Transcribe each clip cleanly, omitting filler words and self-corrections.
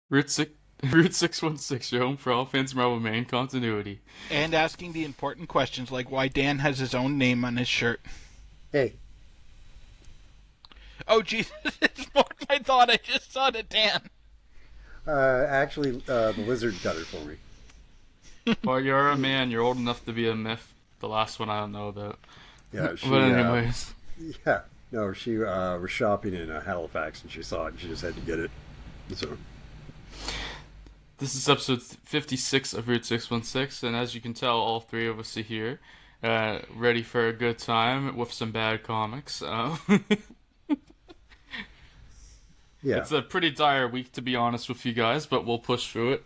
Route six, Route 616, your home for all fans of Marvel main continuity. And asking the important questions like why Dan has his own name on his shirt. Hey, Oh, Jesus, it's more than I thought. I just saw it, Dan. actually, the lizard got it for me. Well, you're a man. You're old enough to be a myth. The last one I don't know about. Yeah, But she. anyways, Yeah, no, she was shopping in Halifax and she saw it and she just had to get it. So this is episode 56 of Route 616, and as you can tell, all three of us are here, ready for a good time with some bad comics. yeah, It's a pretty dire week, to be honest with you guys, but we'll push through it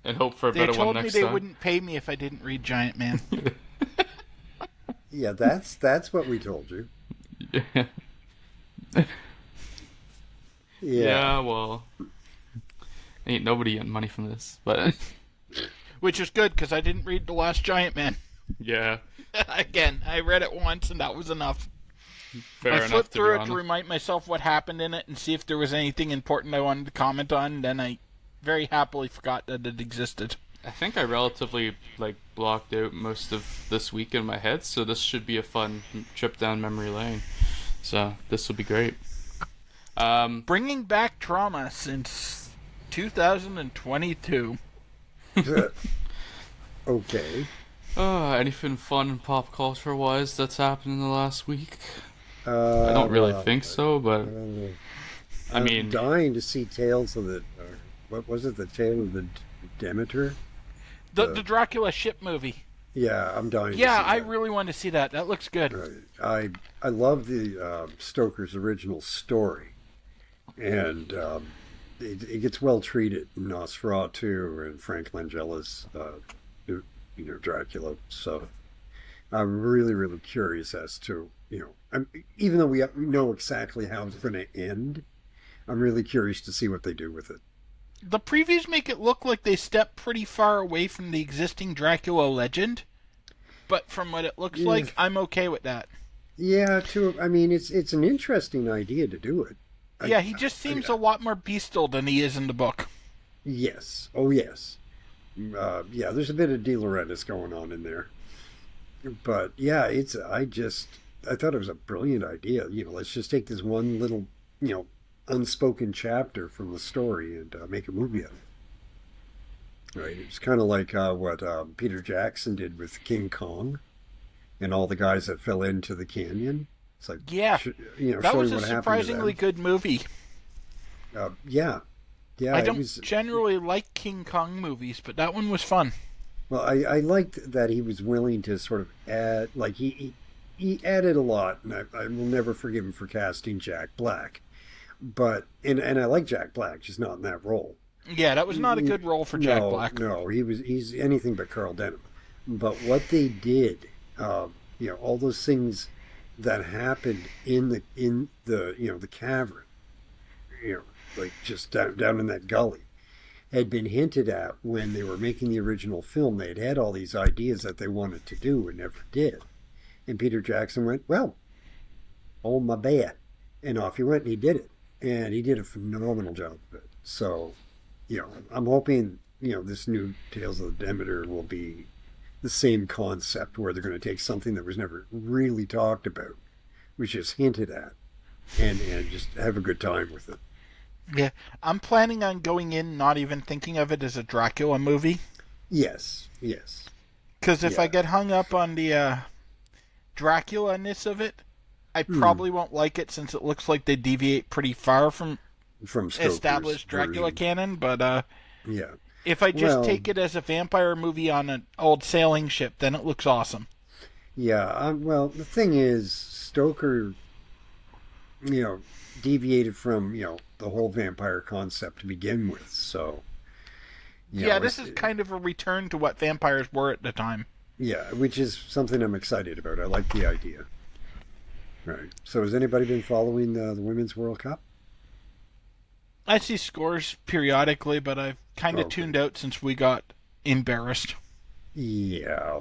and hope for a They better one told me next they time. wouldn't pay me if I didn't read Giant Man. yeah. That's what we told you. Yeah. Yeah, Yeah, well, ain't nobody getting money from this, but Which is good, because I didn't read The Last Giant Man. yeah, Again, I read it once, and that was enough. fair I enough flipped to be through it to honest. remind myself what happened in it and see if there was anything important I wanted to comment on, and then I very happily forgot that it existed. I think I relatively blocked out most of this week in my head, so this should be a fun trip down memory lane. So this will be great. Bringing back trauma since 2022. okay. Anything fun pop culture wise that's happened in the last week? I I don't really think so, but I I'm mean, dying to see Tales of the. What was it? The Tale of the Demeter. The Dracula ship movie. Yeah, I'm dying. Yeah, to see I that. really want to see that. That looks good. I love the Stoker's original story, and it gets well treated in Nosferatu and Frank Langella's Dracula. So I'm really really curious as to even though we know exactly how it's going to end, I'm really curious to see what they do with it. The previews make it look like they step pretty far away from the existing Dracula legend, but from what it looks Yeah, like, I'm okay with that. yeah. I mean, it's an interesting idea to do it. Yeah, he just seems a lot more bestial than he is in the book. Yes. Oh, yes. Yeah, there's a bit of De Laurentiis going on in there. But yeah, I thought it was a brilliant idea. Let's just take this one little, unspoken chapter from the story and make a movie of it. Right? It's kind of like what Peter Jackson did with King Kong and all the guys that fell into the canyon. It's like, Yeah, that was showing a what happened to surprisingly them. good movie. Yeah, yeah, I it don't was. generally like King Kong movies, but that one was fun. Well, I liked that he was willing to sort of add, like he added a lot, and I will never forgive him for casting Jack Black. But and I like Jack Black, just not in that role. Yeah, that was not a good role for Jack No, Black. no, he's anything but Carl Denham. But what they did, all those things that happened in the the cavern, like just down in that gully, had been hinted at when they were making the original film. They had all these ideas that they wanted to do and never did. And Peter Jackson went, well, oh my bad. And off he went and he did it. And he did a phenomenal job of it. So, I'm hoping, this new Tales of the Demeter will be the same concept where they're going to take something that was never really talked about, which is hinted at, and just have a good time with it. Yeah, I'm planning on going in not even thinking of it as a Dracula movie, Yes, yes. because if I Yeah. get hung up on the Dracula-ness of it, I probably won't like it since it looks like they deviate pretty far from From Stoker's established Dracula version. canon. But Yeah. if I just Well, take it as a vampire movie on an old sailing ship, then it looks awesome. yeah. Well, the thing is, Stoker, deviated from, the whole vampire concept to begin with. So, Yeah, this is kind of a return to what vampires were at the time. yeah, which is something I'm excited about. I like the idea. Right. So, has anybody been following the Women's World Cup? I see scores periodically, but I've kind of Okay. tuned out since we got embarrassed. Yeah.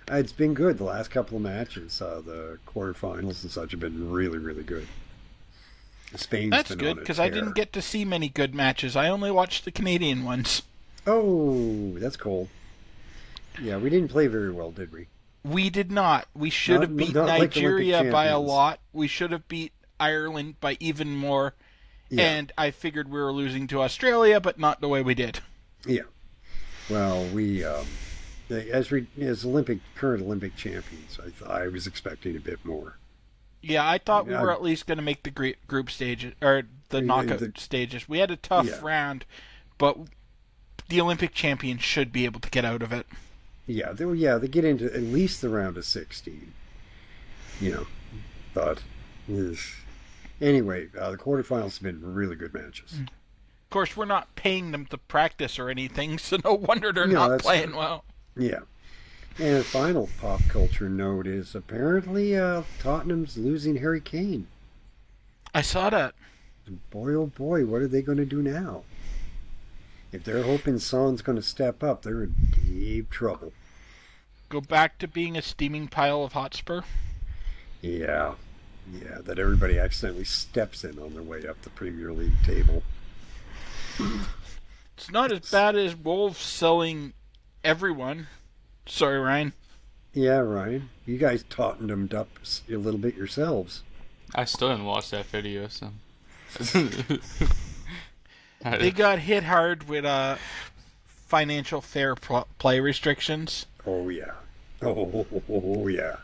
It's been good. The last couple of matches, the quarterfinals and such, have been really, really good. Spain's That's been good, on a because I tear. didn't get to see many good matches. I only watched the Canadian ones. Oh, that's cool. Yeah, we didn't play very well, did we? We did not. We should have beat not like Nigeria Olympic by a champions. lot. We should have beat Ireland by even more. Yeah. And I figured we were losing to Australia, but not the way we did. Yeah. Well, we as current Olympic champions, I was expecting a bit more. Yeah, I thought we were at least going to make the group stages or the knockout stages. We had a tough round, but the Olympic champions should be able to get out of it. Yeah, they get into at least the round of 16. But anyway, the quarterfinals have been really good matches. Of course, we're not paying them to practice or anything, so no wonder they're not playing well. Yeah. And the final pop culture note is apparently Tottenham's losing Harry Kane. I saw that. Boy, oh boy, what are they going to do now? If they're hoping Son's going to step up, they're in deep trouble. Go back to being a steaming pile of Hotspur? Yeah, that everybody accidentally steps in on their way up the Premier League table. It's not as bad as Wolves selling everyone. Sorry, Ryan. Yeah, Ryan. You guys Tottenhamed up a little bit yourselves. I still didn't watch that video, so. They got hit hard with financial fair play restrictions. Oh, yeah. Oh, yeah.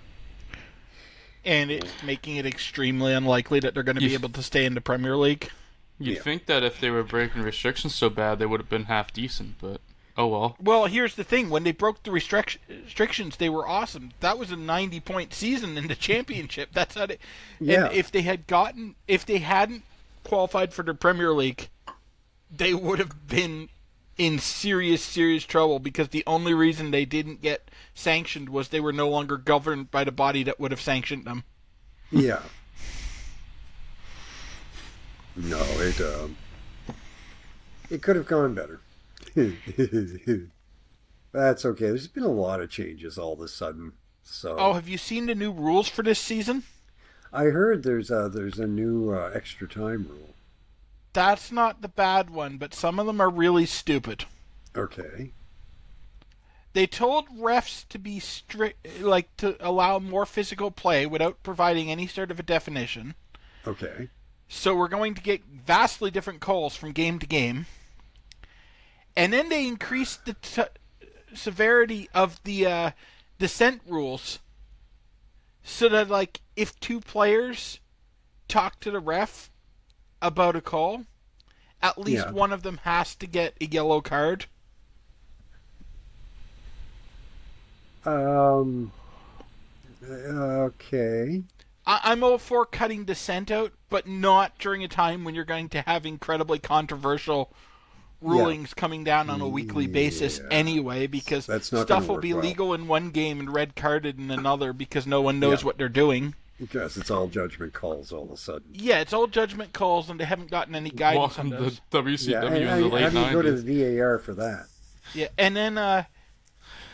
And it's making it extremely unlikely that they're going to be able to stay in the Premier League. You'd think that if they were breaking restrictions so bad, they would have been half decent, but oh well. Well, here's the thing. When they broke the restrictions, they were awesome. That was a 90-point season in the championship. That's how they... Yeah. And if they hadn't qualified for the Premier League, they would have been in serious, serious trouble because the only reason they didn't get sanctioned was they were no longer governed by the body that would have sanctioned them. Yeah. No, it could have gone better. That's okay. There's been a lot of changes all of a sudden. So. Oh, have you seen the new rules for this season? I heard there's a new extra time rule. That's not the bad one, but some of them are really stupid. Okay. They told refs to be strict, to allow more physical play without providing any sort of a definition. Okay. So we're going to get vastly different calls from game to game. And then they increased the severity of the dissent rules so that, if two players talk to the ref about a call, at least one of them has to get a yellow card. Okay. I'm all for cutting dissent out, but not during a time when you're going to have incredibly controversial rulings coming down on a weekly basis anyway, because stuff will be legal in one game and red carded in another because no one knows what they're doing. Because it's all judgment calls all of a sudden. Yeah, it's all judgment calls, and they haven't gotten any guidance on those. The WCW in the late 90s. How do you go to the VAR for that? Yeah, and then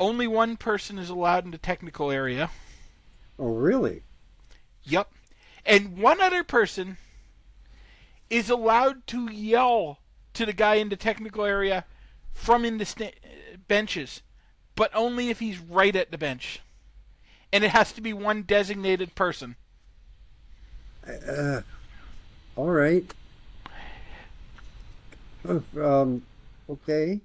only one person is allowed in the technical area. Oh, really? Yep. And one other person is allowed to yell to the guy in the technical area from in the benches, but only if he's right at the bench. And it has to be one designated person. All right. Okay.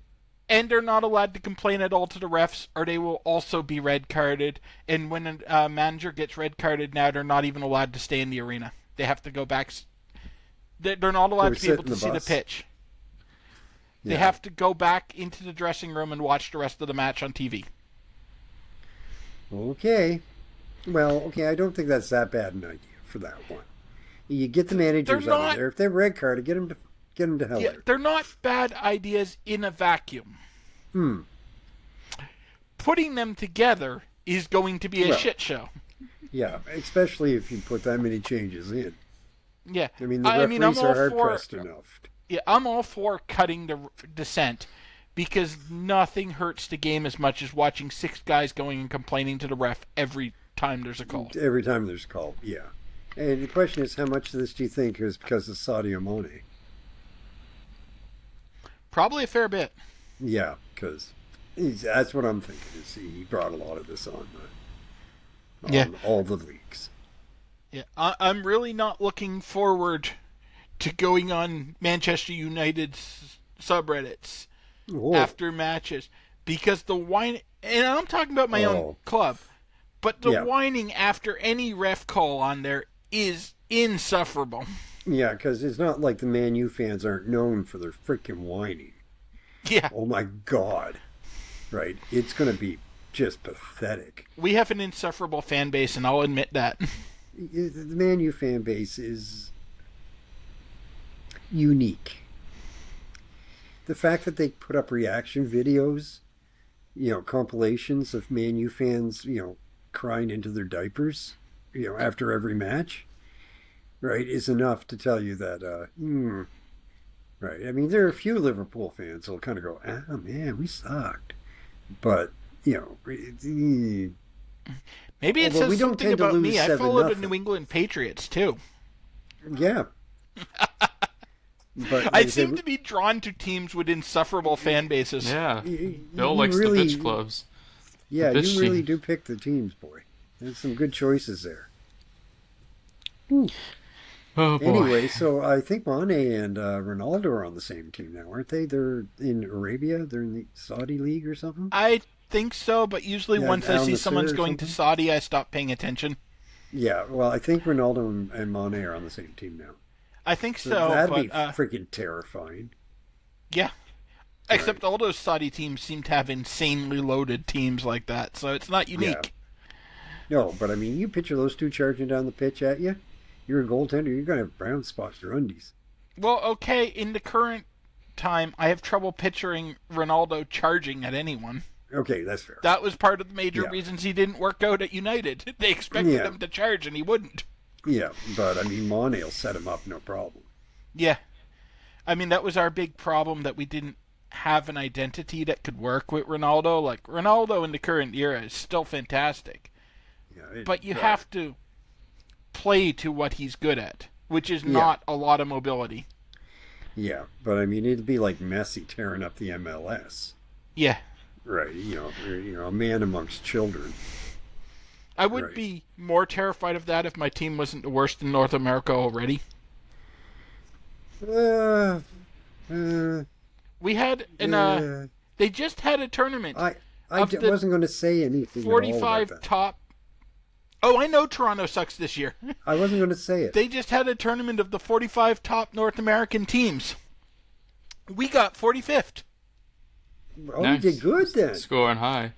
And they're not allowed to complain at all to the refs, or they will also be red carded. And when a manager gets red carded now, they're not even allowed to stay in the arena. They have to go back. They're not allowed to be able to see the pitch. They have to go back into the dressing room and watch the rest of the match on TV. Okay. Well, okay, I don't think that's that bad an idea for that one. You get the managers out of there. If they're red carded, get them to hell. Yeah, they're not bad ideas in a vacuum. Putting them together is going to be a shit show. Yeah, especially if you put that many changes in. Yeah. I mean, the referees are hard-pressed enough. Yeah, I'm all for cutting the dissent because nothing hurts the game as much as watching six guys going and complaining to the ref every time there's a call. Every time there's a call, yeah. And the question is, how much of this do you think is because of Sadio Mane? Probably a fair bit. Yeah, because that's what I'm thinking. Is he brought a lot of this on Yeah. all the leagues. Yeah, I'm really not looking forward to going on Manchester United's subreddits Oh, after matches because the whine, and I'm talking about my own club, but the Yeah. whining after any ref call on there is insufferable. yeah, because it's not like the Man U fans aren't known for their freaking whining. Yeah, Oh my God. Right? It's going to be just pathetic. we have an insufferable fan base, and I'll admit that. The Man U fan base is unique. The fact that they put up reaction videos, compilations of Man U fans, crying into their diapers, after every match, right, is enough to tell you that, right. I mean, there are a few Liverpool fans who'll kind of go, man, we sucked. But, Maybe it Although we says don't something tend to about lose me. I follow the 7-0. New England Patriots too. yeah. But I like seem said, to be drawn to teams with insufferable fan bases. Yeah. you Bill likes really, the bitch clubs. Yeah, The bitch you really team. do pick the teams, boy. There's some good choices there. Oh boy. Anyway, so I think Mane and Ronaldo are on the same team now, aren't they? They're in Arabia. They're in the Saudi league or something. I think so, but usually Yeah, once I Al see Nassr someone's or going to something? Saudi, I stop paying attention. Yeah, well, I think Ronaldo and Mane are on the same team now. I think So so, that'd but be freaking terrifying. yeah. Except all those Saudi teams seem to have insanely loaded teams like that, so it's not unique. No, but I mean, you picture those two charging down the pitch at you. You're a goaltender. You're gonna have brown spots in your undies. Well, okay, in the current time, I have trouble picturing Ronaldo charging at anyone. Okay, that's fair. That was part of the major Yeah. reasons he didn't work out at United. They expected Yeah. him to charge, and he wouldn't. Yeah, but I mean, Mane will set him up, no problem. Yeah. I mean, that was our big problem, that we didn't have an identity that could work with Ronaldo. Like, Ronaldo in the current era is still fantastic, Yeah, but you have to play to what he's good at, which is not a lot of mobility. Yeah, but I mean, it'd be like Messi tearing up the MLS, Yeah. right? A man amongst children. I would Right. be more terrified of that if my team wasn't the worst in North America already. Uh, We had they just had a tournament. I Of the wasn't going to say anything. at all about 45 that. top. Oh, I know Toronto sucks this year. I wasn't going to say it. They just had a tournament of the 45 top North American teams. We got 45th. Oh, Nice. you did good then. Scoring high.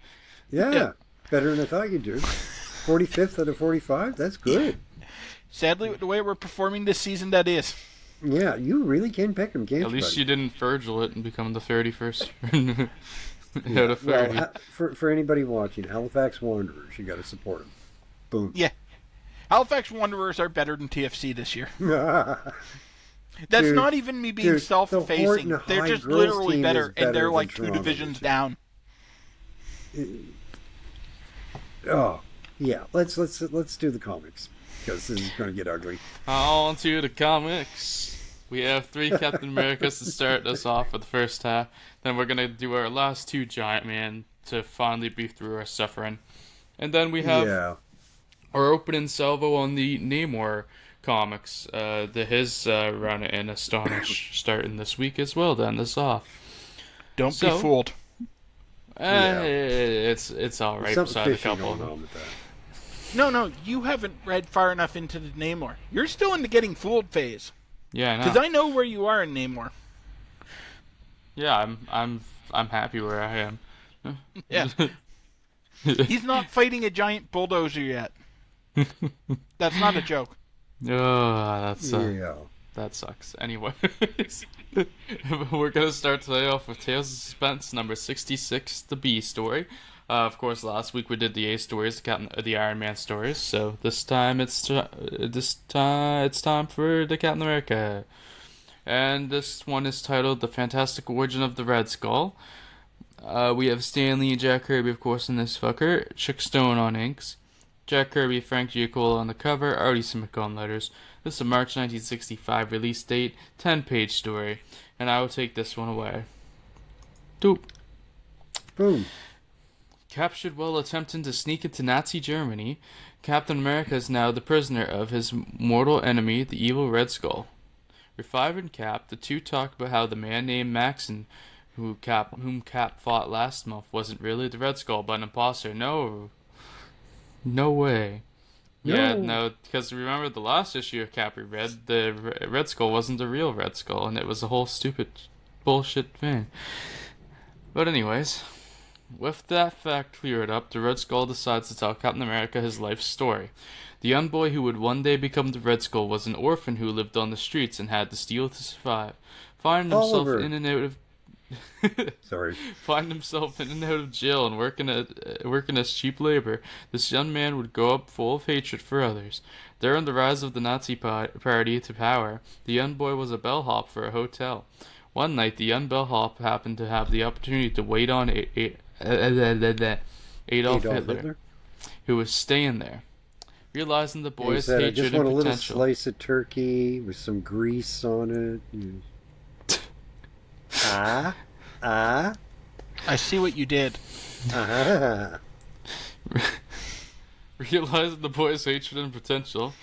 Yeah, Yeah. better than I thought you'd do. 45th out of 45. That's good. Sadly, with the way we're performing this season, that is. Yeah, you really can pick them, can't At you? least buddy? you didn't Virgil it and become the 31st out of Well, 30. for anybody watching, Halifax Wanderers, you got to support them. Boom. Yeah. Halifax Wanderers are better than TFC this year. That's Dude, not even me being the self-facing. Horton They're High just girls literally team better, is and they're than like 2 Toronto divisions this year. down. Oh, yeah. Let's do the comics because this is going to get ugly. On to the comics. We have 3 Captain Americas to start us off for the first half. Then we're going to do our last 2 Giant Man to finally be through our suffering. And then we have Yeah. our opening salvo on the Namor comics. His run in Astonish starting this week as well, then this off. Don't be So- fooled. Yeah. It's alright Something beside a fishy couple of going them. on with that. No, you haven't read far enough into the Namor. You're still in the getting fooled phase. Yeah, I know. Because I know where you are in Namor. Yeah, I'm happy where I am. Yeah. He's not fighting a giant bulldozer yet. That's not a joke. Oh, that's Yeah. that sucks. Anyway, we're gonna start today off with Tales of Suspense number 66, the B story. Of course, last week we did the A stories, the Iron Man stories. So this time it's time for the Captain America, and this one is titled "The Fantastic Origin of the Red Skull." We have Stan Lee and Jack Kirby, of course, in this fucker. Chick Stone on inks. Jack Kirby, Frank Giacola on the cover, Artie Simic on letters. This is a March 1965 release date, 10-page story, and I will take this one away. Doop. Boom. Captured while attempting to sneak into Nazi Germany, Captain America is now the prisoner of his mortal enemy, the evil Red Skull. Reviving Cap, the two talk about how the man named Maxon, whom Cap fought last month, wasn't really the Red Skull, but an imposter. No way. No. Yeah, no, because remember the last issue of Cap we read, the Red Skull wasn't the real Red Skull, and it was a whole stupid bullshit thing. But anyways, with that fact cleared up, the Red Skull decides to tell Captain America his life story. The young boy who would one day become the Red Skull was an orphan who lived on the streets and had to steal to survive. Finding himself Oliver. in and out of Sorry. Find himself in and out of jail and working as cheap labor, this young man would grow up full of hatred for others. During the rise of the Nazi party to power, the young boy was a bellhop for a hotel. One night, the young bellhop happened to have the opportunity to wait on Adolf Hitler, who was staying there. Realizing the boy's said, I hatred just want and a little potential. slice of turkey with some grease on it. I see what you did. Realizing the boy's hatred and potential,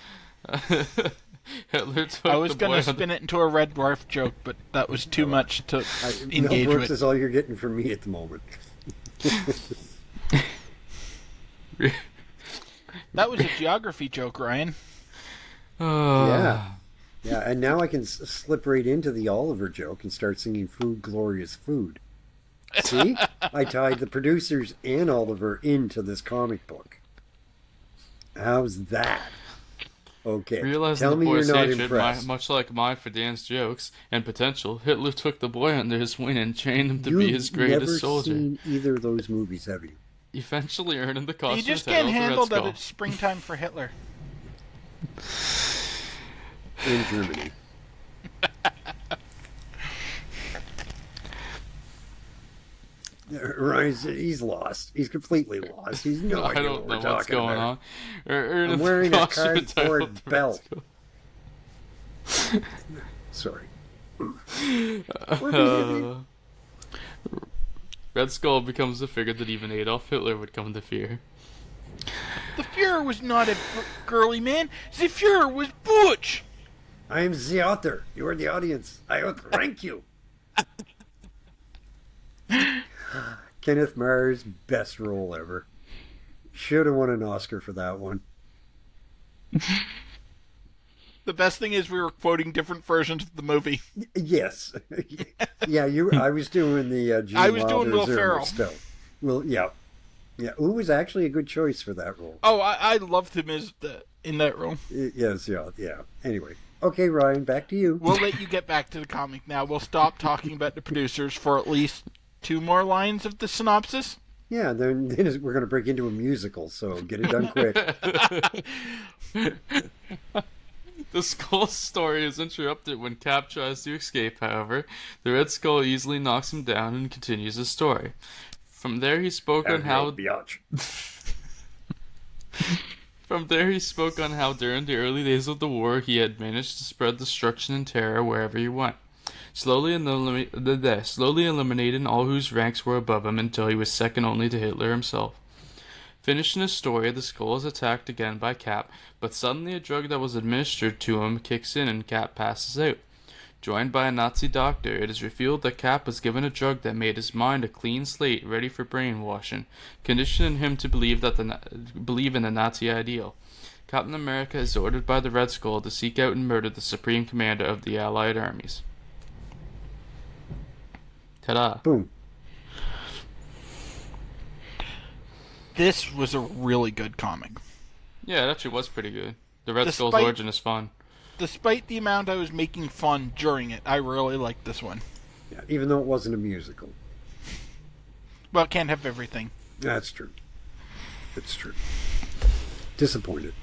Hitler took I was the going boy to spin it into a Red Dwarf joke, but that was too much to engage Mel Brooks with. is all you're getting from me at the moment. That was a geography joke, Ryan. Yeah. Yeah, and now I can slip right into the Oliver joke and start singing Food, Glorious Food. See? I tied the producers and Oliver into this comic book. How's that? Okay, Realizing tell the me you're boy's not hatred, impressed. much like mine for Dan's jokes and potential, Hitler took the boy under his wing and trained him to be his greatest soldier. You've never seen either of those movies, have you? Eventually earning the costume You just title can't of the Red handle that Skull. it's springtime for Hitler. In Germany. Ryan's, he's lost. He's completely lost. He's no I idea don't what know we're what's talking going about. on. Earning I'm the wearing a costume title cardboard of the Red belt. Skull. Sorry. Red Skull becomes the figure that even Adolf Hitler would come to fear. The Fuhrer was not a girly man. The Fuhrer was butch. I am the author. You are the audience. I outrank you. Kenneth Mars, best role ever. Should have won an Oscar for that one. The best thing is we were quoting different versions of the movie. Yes. Yeah, I was doing the Gene I was doing Wilder Will Zimmer Ferrell. stuff. Well, yeah. Yeah, who was actually a good choice for that role. Oh, I loved him in that role. Yes, yeah. Anyway. Okay, Ryan, back to you. We'll let you get back to the comic now. We'll stop talking about the producers for at least 2 more lines of the synopsis. Yeah, then we're going to break into a musical, so get it done quick. The Skull story is interrupted when Cap tries to escape, however. The Red Skull easily knocks him down and continues his story. From there he spoke on how Biatch. From there he spoke on how during the early days of the war he had managed to spread destruction and terror wherever he went, slowly eliminating all whose ranks were above him until he was second only to Hitler himself. Finishing his story, the Skull is attacked again by Cap, but suddenly a drug that was administered to him kicks in and Cap passes out. Joined by a Nazi doctor, it is revealed that Cap was given a drug that made his mind a clean slate ready for brainwashing, conditioning him to believe in the Nazi ideal. Captain America is ordered by the Red Skull to seek out and murder the supreme commander of the Allied armies. Ta-da. Boom. This was a really good comic. Yeah, it actually was pretty good. The Red Skull's Despite- origin is fun. Despite the amount I was making fun during it, I really liked this one. Yeah, even though it wasn't a musical. Well, can't have everything. That's true. It's true. Disappointed.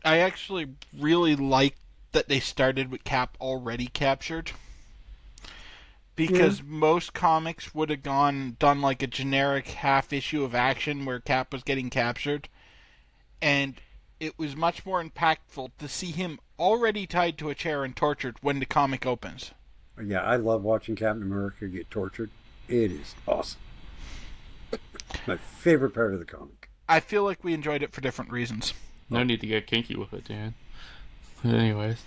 I actually really liked that they started with Cap already captured. because most comics would have done like a generic half issue of action where Cap was getting captured, and it was much more impactful to see him already tied to a chair and tortured when the comic opens. Yeah, I love watching Captain America get tortured. It is awesome. My favorite part of the comic. I feel like we enjoyed it for different reasons. No need to get kinky with it, Dan. Anyways.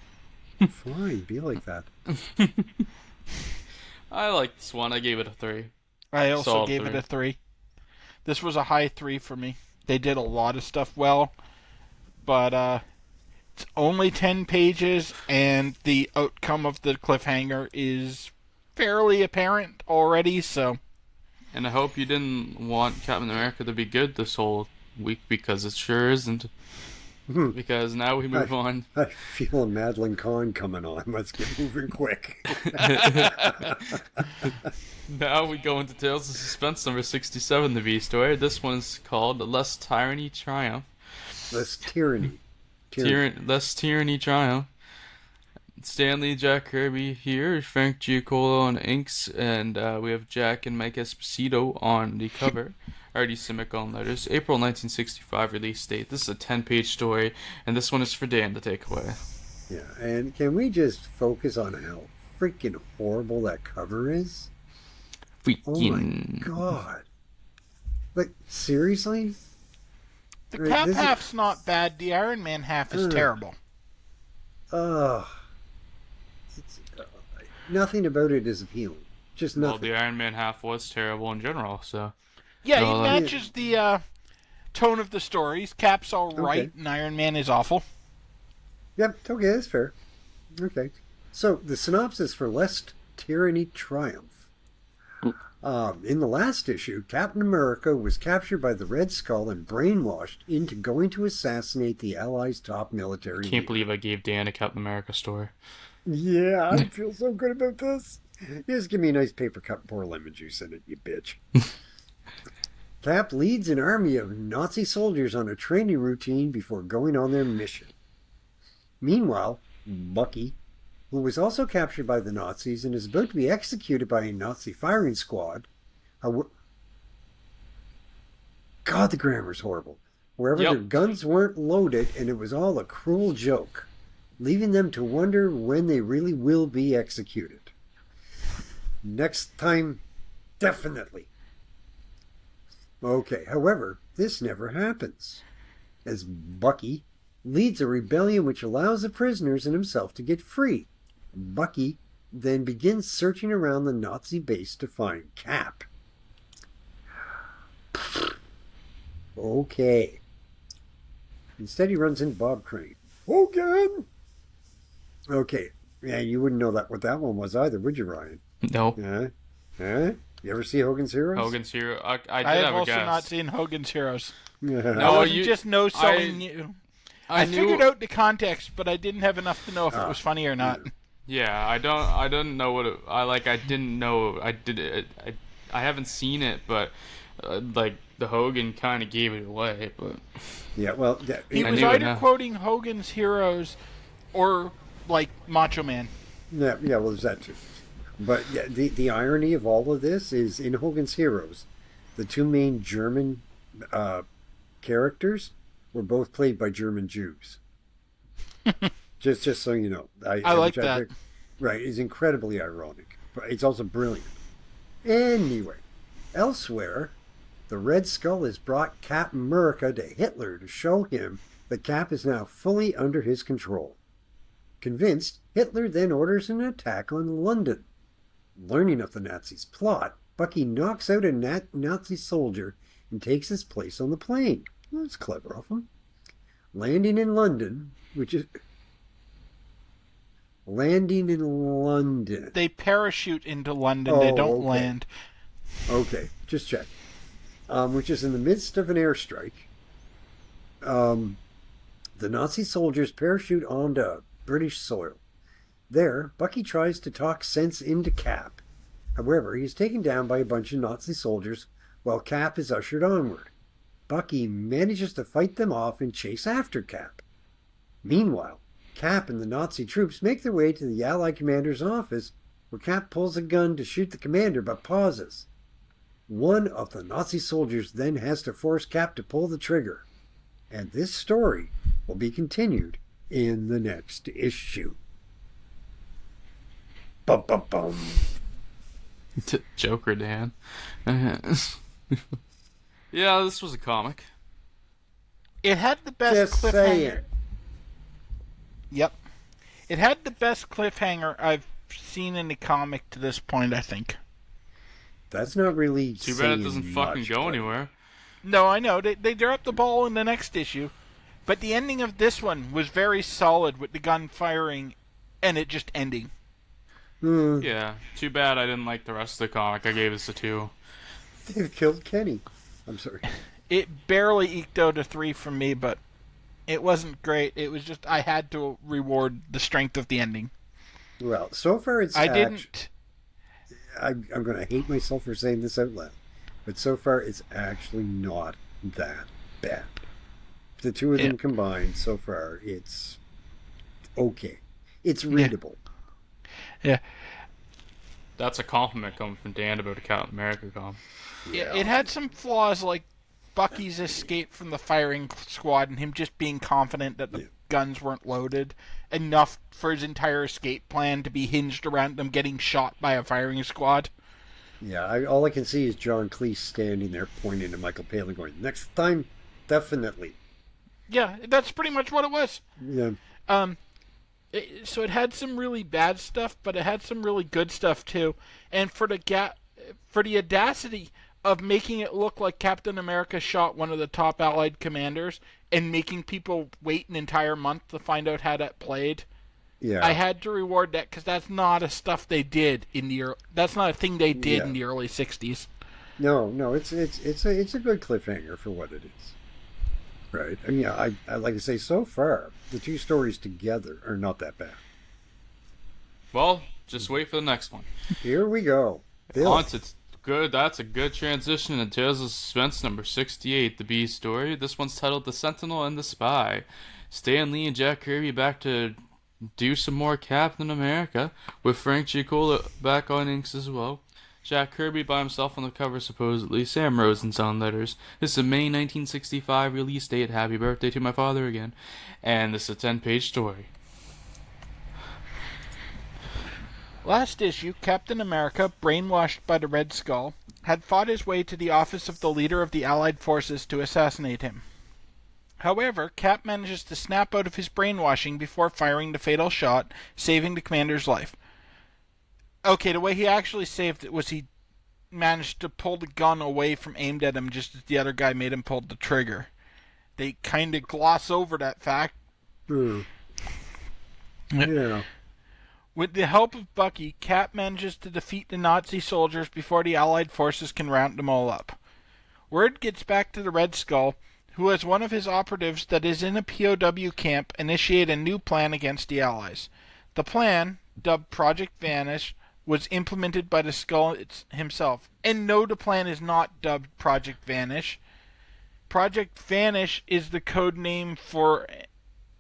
Fine, be like that. I like this one. I gave it a 3. I also Solid gave 3. it a 3. This was a high 3 for me. They did a lot of stuff well, but it's only 10 pages, and the outcome of the cliffhanger is fairly apparent already, so... And I hope you didn't want Captain America to be good this whole week, because it sure isn't. Because now we move on. I feel a Madeline Kahn coming on. Let's get moving quick. Now we go into Tales of Suspense number 67, the V story. This one's called Less Tyranny Triumph. Less tyranny. Less Tyranny Triumph. Stanley, Jack Kirby here, Frank Giacomo on inks, and we have Jack and Mike Esposito on the cover. Artie Simic on letters. April 1965 release date. This is a 10-page story, and this one is for Dan to take away. Yeah, and can we just focus on how freaking horrible that cover is? Freaking. Oh my god. Like, seriously? The Cap half's not bad. The Iron Man half is terrible. Nothing about it is appealing. Just nothing. Well, the Iron Man half was terrible in general, so... Yeah, he matches the tone of the stories. Cap's all right, and Iron Man is awful. Yep, okay, that's fair. Okay. So, the synopsis for Lest Tyranny Triumph. In the last issue, Captain America was captured by the Red Skull and brainwashed into going to assassinate the Allies' top military Can't believe I gave Dan a Captain America story. Yeah, I feel so good about this. Just give me a nice paper cup and pour lemon juice in it, you bitch. Cap leads an army of Nazi soldiers on a training routine before going on their mission. Meanwhile, Bucky, who was also captured by the Nazis and is about to be executed by a Nazi firing squad. God, the grammar's horrible. Wherever their guns weren't loaded, and it was all a cruel joke, leaving them to wonder when they really will be executed. Next time, definitely. Okay, however, this never happens, as Bucky leads a rebellion which allows the prisoners and himself to get free. Bucky then begins searching around the Nazi base to find Cap. Okay. Instead, he runs into Bob Crane. Hogan! Okay. Yeah, you wouldn't know what that one was either, would you, Ryan? No. Huh? You ever see Hogan's Heroes? Hogan's Hero. I did have have a also guess. not seen Hogan's Heroes. No, you just know selling you. I figured out the context, but I didn't have enough to know if it was funny or not. Yeah, I didn't know what it, I didn't know I did it. I haven't seen it, but like the Hogan kind of gave it away. But yeah, well, he was either quoting Hogan's Heroes or like Macho Man. Yeah, well, there's that too. But yeah, the irony of all of this is in Hogan's Heroes, the two main German characters were both played by German Jews. just so you know. I like that. Right, it's incredibly ironic. But it's also brilliant. Anyway, elsewhere, the Red Skull has brought Captain America to Hitler to show him that Cap is now fully under his control. Convinced, Hitler then orders an attack on London. Learning of the Nazis' plot, Bucky knocks out a Nazi soldier and takes his place on the plane. That's clever of him. Landing in London. They parachute into London. They don't land. Okay, just check. Which is in the midst of an airstrike. The Nazi soldiers parachute onto British soil. There, Bucky tries to talk sense into Cap. However, he is taken down by a bunch of Nazi soldiers while Cap is ushered onward. Bucky manages to fight them off and chase after Cap. Meanwhile, Cap and the Nazi troops make their way to the Allied commander's office, where Cap pulls a gun to shoot the commander but pauses. One of the Nazi soldiers then has to force Cap to pull the trigger. And this story will be continued in the next issue. Bum, bum, bum. Joker, Dan. Yeah, this was a comic. It had the best Just cliffhanger. saying. Yep. It had the best cliffhanger I've seen in a comic to this point, I think. That's not really Too bad saying it doesn't fucking much, go but- anywhere. No, I know. They dropped the ball in the next issue. But the ending of this one was very solid with the gun firing and it just ending. Yeah, too bad I didn't like the rest of the comic. I gave this a 2. They've killed Kenny. I'm sorry. It barely eked out a 3 from me, but it wasn't great. It was just I had to reward the strength of the ending. Well, so far it's didn't. I'm going to hate myself for saying this out loud, but so far it's actually not that bad. The two of them combined, so far it's okay. It's readable. Yeah. That's a compliment coming from Dan about a Captain America comic. Yeah. It had some flaws like Bucky's escape from the firing squad and him just being confident that the guns weren't loaded enough for his entire escape plan to be hinged around them getting shot by a firing squad. Yeah, all I can see is John Cleese standing there pointing to Michael Palin going, next time, definitely. Yeah, that's pretty much what it was. Yeah. So it had some really bad stuff, but it had some really good stuff too. And for the audacity of making it look like Captain America shot one of the top Allied commanders and making people wait an entire month to find out how that played, Yeah. I had to reward that because that's not a stuff they did in the that's not a thing they did in the early '60s. No, it's a good cliffhanger for what it is. Right. I mean, I like to say, so far, the two stories together are not that bad. Well, just wait for the next one. Here we go. Bill. It's good. That's a good transition into Tales of Suspense number 68, the B story. This one's titled The Sentinel and the Spy. Stan Lee and Jack Kirby back to do some more Captain America, with Frank Giacola back on inks as well. Jack Kirby by himself on the cover, supposedly. Sam Rosen's on letters. This is a May 1965 release date. Happy birthday to my father again. And this is a 10-page story. Last issue, Captain America, brainwashed by the Red Skull, had fought his way to the office of the leader of the Allied forces to assassinate him. However, Cap manages to snap out of his brainwashing before firing the fatal shot, saving the commander's life. Okay, the way he actually saved it was he managed to pull the gun away from aimed at him just as the other guy made him pull the trigger. They kind of gloss over that fact. Yeah. With the help of Bucky, Cap manages to defeat the Nazi soldiers before the Allied forces can round them all up. Word gets back to the Red Skull, who has one of his operatives that is in a POW camp initiate a new plan against the Allies. The plan, dubbed Project Vanish, was implemented by the Skull himself. And no, the plan is not dubbed Project Vanish. Project Vanish is the code name for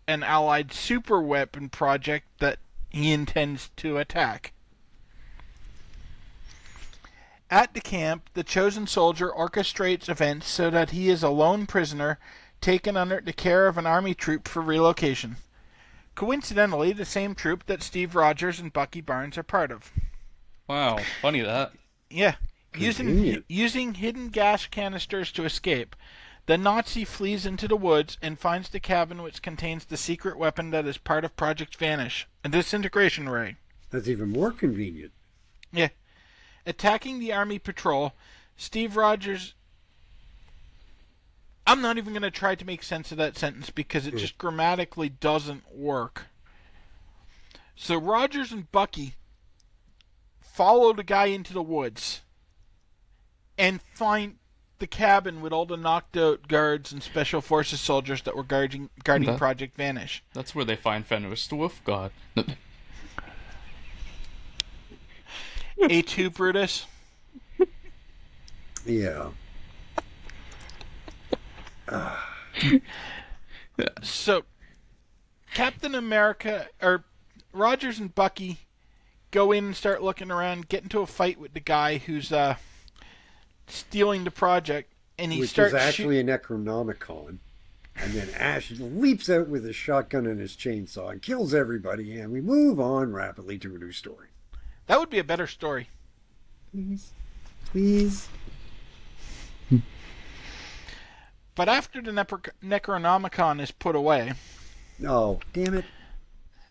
an Allied superweapon project that he intends to attack. At the camp, the chosen soldier orchestrates events so that he is a lone prisoner taken under the care of an army troop for relocation. Coincidentally, the same troop that Steve Rogers and Bucky Barnes are part of. Wow, funny that. Yeah. Convenient. Using hidden gas canisters to escape, the Nazi flees into the woods and finds the cabin which contains the secret weapon that is part of Project Vanish, a disintegration ray. That's even more convenient. Yeah. Attacking the army patrol, Steve Rogers... I'm not even going to try to make sense of that sentence because it just grammatically doesn't work. So Rogers and Bucky follow the guy into the woods and find the cabin with all the knocked out guards and special forces soldiers that were guarding Project Vanish. That's where they find Fenris the Wolf God. A2 Brutus. Yeah. So, Captain America, or Rogers and Bucky go in and start looking around, get into a fight with the guy who's stealing the project, and he Which starts is actually a Necronomicon. And then Ash leaps out with his shotgun and his chainsaw and kills everybody, and we move on rapidly to a new story. That would be a better story. Please. Please. But after the Necronomicon is put away, Oh, damn it.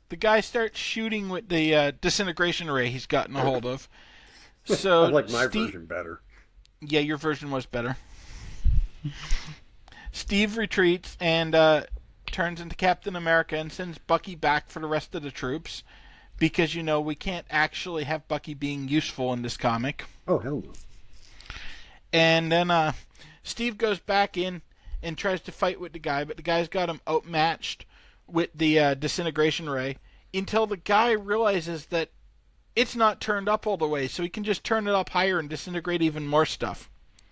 the guy starts shooting with the disintegration ray he's gotten a hold of. So I like my version better. Yeah, your version was better. Steve retreats and turns into Captain America and sends Bucky back for the rest of the troops. Because, we can't actually have Bucky being useful in this comic. Oh, hell no. And then Steve goes back in and tries to fight with the guy, but the guy's got him outmatched with the disintegration ray until the guy realizes that it's not turned up all the way, so he can just turn it up higher and disintegrate even more stuff.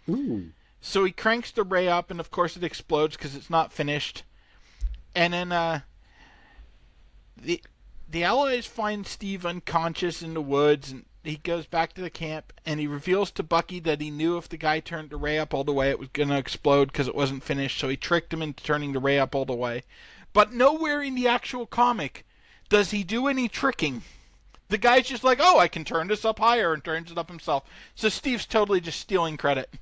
Ooh. So he cranks the ray up, and of course it explodes because it's not finished. And then the Allies find Steve unconscious in the woods, and he goes back to the camp, and he reveals to Bucky that he knew if the guy turned the ray up all the way, it was going to explode because it wasn't finished, so he tricked him into turning the ray up all the way. But nowhere in the actual comic does he do any tricking. The guy's just like, oh, I can turn this up higher, and turns it up himself. So Steve's totally just stealing credit.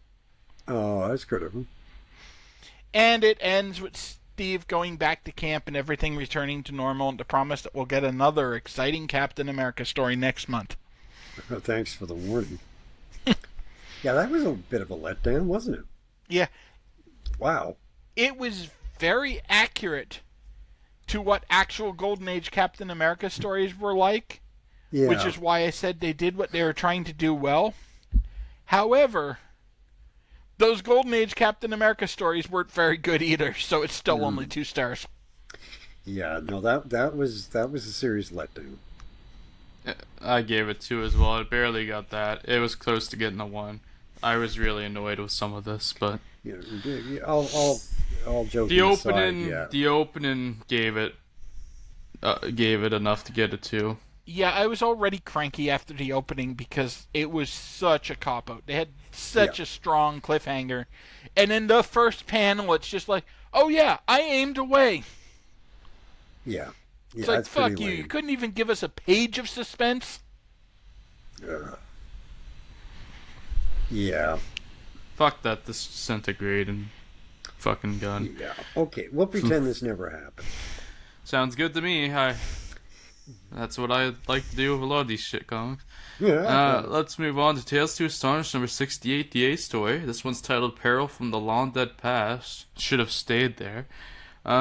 Oh, that's good of him. And it ends with Steve going back to camp and everything returning to normal, and the promise that we'll get another exciting Captain America story next month. Thanks for the warning. Yeah, that was a bit of a letdown, wasn't it? Yeah. Wow. It was very accurate to what actual Golden Age Captain America stories were like, Yeah. which is why I said they did what they were trying to do well. However, those Golden Age Captain America stories weren't very good either, so it's still only 2 stars. Yeah, no, that was a serious letdown. I gave it 2 as well. I barely got that. It was close to getting a 1. I was really annoyed with some of this, but All joking the aside, opening, yeah. the opening gave it enough to get a 2. Yeah, I was already cranky after the opening because it was such a cop-out. They had such a strong cliffhanger. And in the first panel, it's just like, oh yeah, I aimed away. Yeah. It's Yeah, like, that's pretty fuck you. lame. You couldn't even give us a page of suspense? Yeah. Fuck that disintegrate and fucking gun. Yeah. Okay, we'll pretend this never happened. Sounds good to me. That's what I like to do with a lot of these shit comics. Yeah. Let's move on to Tales to Astonish number 68, the A story. This one's titled Peril from the Long Dead Past. Should have stayed there.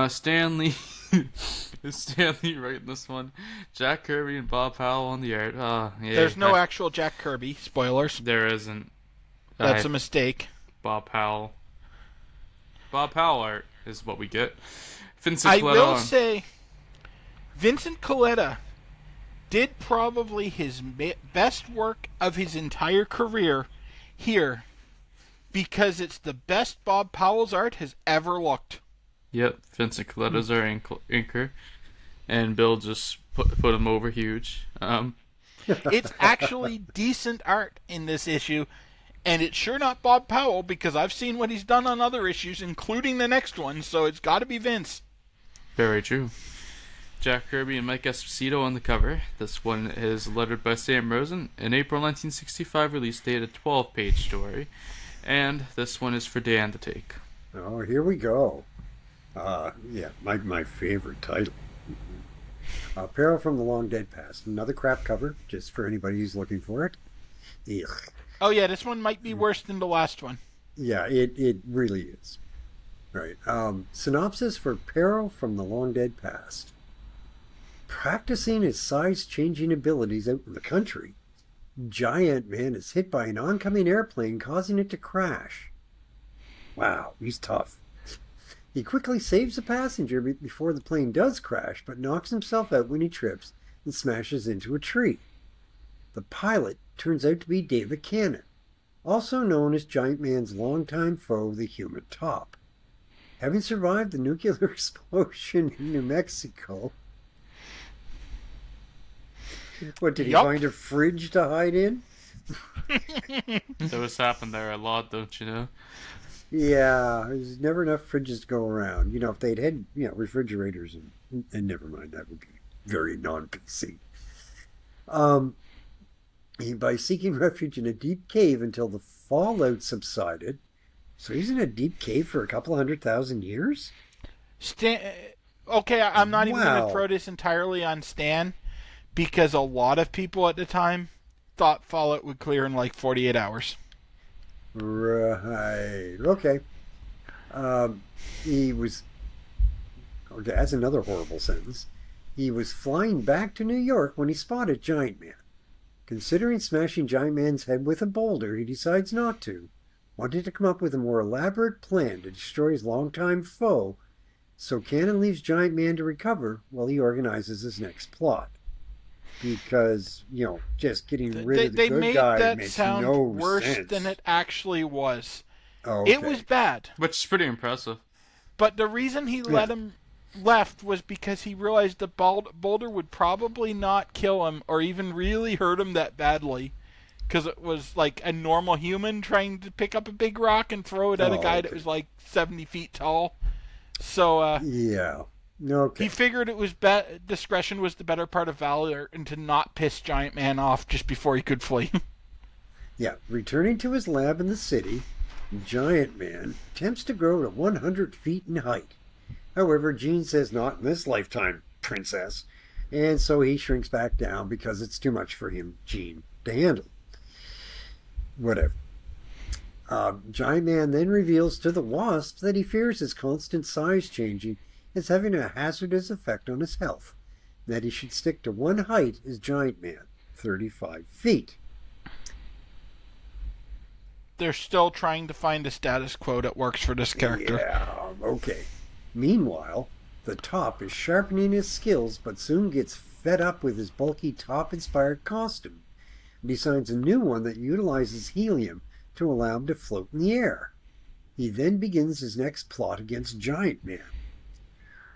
Stanley writing this one. Jack Kirby and Bob Powell on the art. Yeah, There's no actual Jack Kirby. Spoilers. There isn't. That's a mistake. Bob Powell. Bob Powell art is what we get. Vincent I will Coletta. say, Vincent Coletta did probably his best work of his entire career here because it's the best Bob Powell's art has ever looked. Yep, Vincent Coletta's our inker, and Bill just put him over huge. It's actually decent art in this issue, and it's sure not Bob Powell because I've seen what he's done on other issues, including the next one, so it's got to be Vince. Very true. Jack Kirby and Mike Esposito on the cover. This one is lettered by Sam Rosen. An April 1965 release date, a 12-page story. And this one is for Dan to take. Oh, here we go. Yeah, my favorite title. Peril from the Long Dead Past. Another crap cover, just for anybody who's looking for it. Ugh. Oh yeah, this one might be worse than the last one. Yeah, it really is. Right. Synopsis for Peril from the Long Dead Past. Practicing his size-changing abilities out in the country, Giant Man is hit by an oncoming airplane, causing it to crash. Wow, he's tough. He quickly saves the passenger before the plane does crash, but knocks himself out when he trips and smashes into a tree. The pilot turns out to be David Cannon, also known as Giant Man's longtime foe, the Human Top. Having survived the nuclear explosion in New Mexico, What, did he Yup. find a fridge to hide in? Those happen there a lot, don't you know? Yeah, there's never enough fridges to go around. If they'd had, refrigerators and never mind, that would be very non-PC. Um, by seeking refuge in a deep cave until the fallout subsided. So he's in a deep cave for a couple 100,000 years? Okay, I'm not even going Wow. to throw this entirely on Stan, because a lot of people at the time thought Fallout would clear in like 48 hours. Right. Okay. He was. Okay, that's another horrible sentence. He was flying back to New York when he spotted Giant Man. Considering smashing Giant Man's head with a boulder, he decides not to, wanting to come up with a more elaborate plan to destroy his longtime foe, so Cannon leaves Giant Man to recover while he organizes his next plot. Because, just getting rid of the They good made guy that makes sound no worse sense. than it actually was. Okay. It was bad, Which is pretty impressive. but the reason he let him left was because he realized the boulder would probably not kill him or even really hurt him that badly, because it was like a normal human trying to pick up a big rock and throw it at a guy that was like 70 feet tall. So Yeah. Okay. he figured it was discretion was the better part of valor, and to not piss Giant Man off just before he could flee. Yeah. Returning to his lab in the city, Giant Man attempts to grow to 100 feet in height. However, Jean says not in this lifetime, princess. And so he shrinks back down because it's too much for him, Jean, to handle. Whatever. Giant Man then reveals to the Wasp that he fears his constant size changing is having a hazardous effect on his health, and that he should stick to one height as Giant Man, 35 feet. They're still trying to find a status quo that works for this character. Yeah, okay. Meanwhile, the Top is sharpening his skills, but soon gets fed up with his bulky Top-inspired costume and designs a new one that utilizes helium to allow him to float in the air. He then begins his next plot against Giant Man.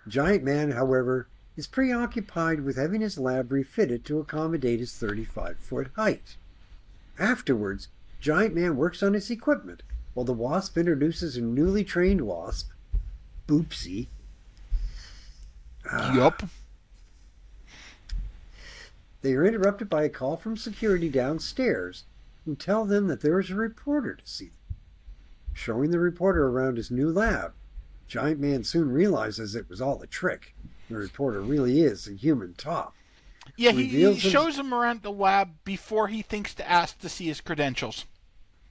Giant Man, however, is preoccupied with having his lab refitted to accommodate his 35-foot height. Afterwards, Giant Man works on his equipment, while the Wasp introduces a newly trained Wasp, Boopsy. Yup. They are interrupted by a call from security downstairs who tell them that there is a reporter to see them. Showing the reporter around his new lab, Giant Man soon realizes it was all a trick. The reporter really is a human Top. Yeah, he Reveals his- shows him around the lab before he thinks to ask to see his credentials.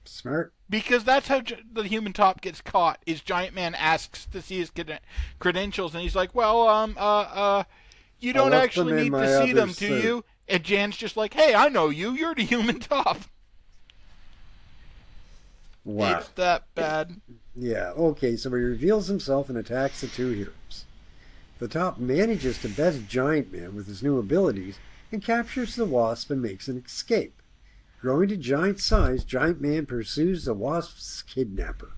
Smart. Because that's how the human Top gets caught, is Giant Man asks to see his credentials, and he's like, well, you don't left actually them in need my to see other them, do suit." you? And Jan's just like, hey, I know you, you're the human Top. Wow. It's that bad. Yeah, okay, so he reveals himself and attacks the two heroes. The Top manages to best Giant Man with his new abilities and captures the Wasp and makes an escape. Growing to giant size, Giant Man pursues the Wasp's kidnapper.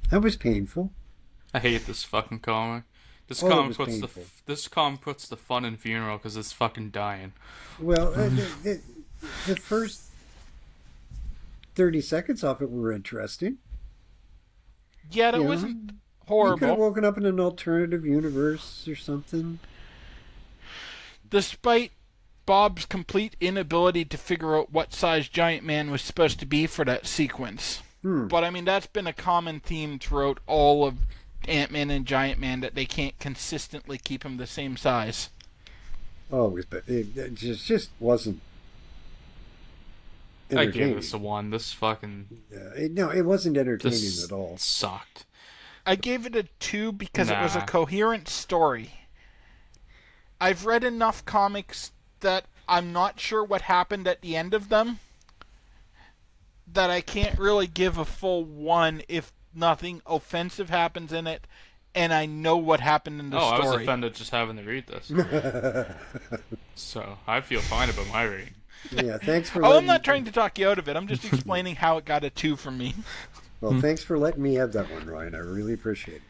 That was painful. I hate this fucking comic. This Oh, it comic was puts painful. this comic puts the fun in funeral because it's fucking dying. Well, the first 30 seconds off it were interesting. Yet it Yeah. wasn't You could have horrible. woken up in an alternative universe or something. Despite Bob's complete inability to figure out what size Giant Man was supposed to be for that sequence. But I mean, that's been a common theme throughout all of Ant-Man and Giant Man, that they can't consistently keep him the same size. Always, but it just wasn't I entertaining. gave this a 1. This fucking No, it wasn't entertaining this at all. sucked. I gave it a 2 because it was a Nah. coherent story. I've read enough comics that I'm not sure what happened at the end of them, that I can't really give a full 1 if nothing offensive happens in it and I know what happened in the I was story. offended just having to read this. So I feel fine about my rating. Yeah, thanks for. Oh, I'm letting- not trying to talk you out of it. I'm just explaining how it got a 2 from me. Well, thanks for letting me have that one, Ryan. I really appreciate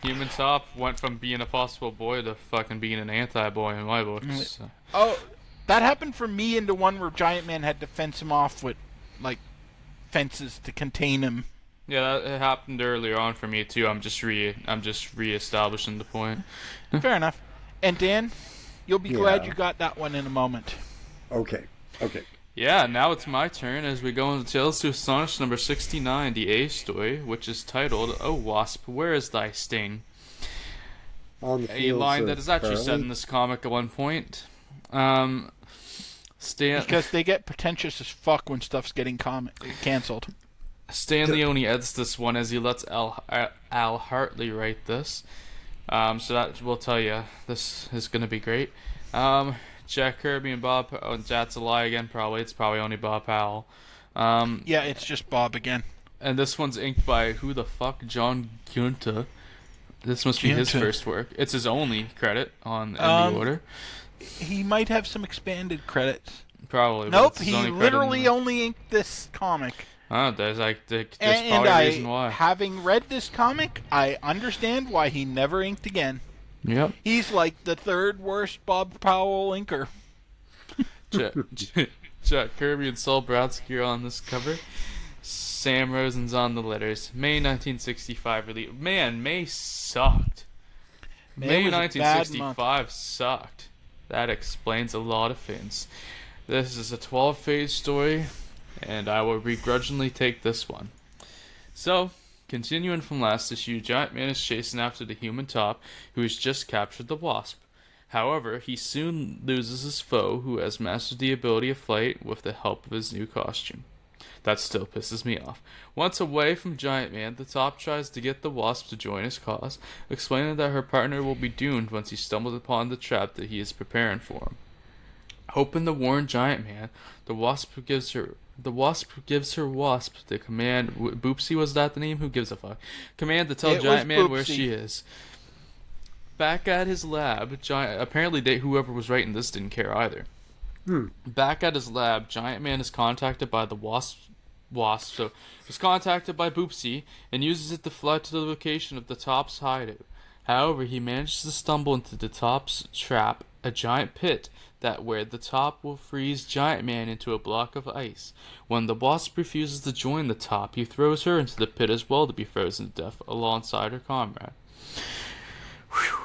it. Human Top went from being a possible boy to fucking being an anti-boy in my books. So. Oh, that happened for me in the one where Giant Man had to fence him off with, like, fences to contain him. Yeah, that it happened earlier on for me too. I'm just re-establishing the point. Fair enough. And Dan, you'll be glad you got that one in a moment. Okay. Yeah, now it's my turn as we go into Tales to Astonish number 69, the A story, which is titled, "Oh Wasp, where is thy sting?" On the A line that is actually said in this comic at one point. Because they get pretentious as fuck when stuff's getting cancelled. Stan Leone edits this one as he lets Al Hartley write this. So that will tell you this is going to be great. Jack Kirby and Bob... Oh, that's a lie again, probably. It's probably only Bob Powell. Yeah, it's just Bob again. And this one's inked by who the fuck? John Giunta. This must be his first work. It's his only credit on the order. He might have some expanded credits. Probably. Nope, he literally only inked this comic. Oh, there's probably a reason why. Having read this comic, I understand why he never inked again. Yep. He's like the third worst Bob Powell inker. Jack Kirby and Saul Brodsky are on this cover. Sam Rosen's on the letters. May 1965 release. Man, May sucked. May 1965 sucked. That explains a lot of things. This is a 12-page story, and I will begrudgingly take this one. So, continuing from last issue, Giant Man is chasing after the Human Top, who has just captured the Wasp. However, he soon loses his foe, who has mastered the ability of flight with the help of his new costume. That still pisses me off. Once away from Giant Man, the Top tries to get the Wasp to join his cause, explaining that her partner will be doomed once he stumbles upon the trap that he is preparing for him. Hoping to warn Giant Man, the Wasp gives her Wasp the command. Boopsie, was that the name? Who gives a fuck? Command to tell Giant Man where she is. Back at his lab, apparently whoever was writing this didn't care either. Back at his lab, Giant Man is contacted by the Wasp, so was contacted by Boopsie and uses it to fly to the location of the Top's hideout. However, he manages to stumble into the Top's trap, a giant pit where the Top will freeze Giant Man into a block of ice. When the Wasp refuses to join the Top, he throws her into the pit as well to be frozen to death alongside her comrade. Whew.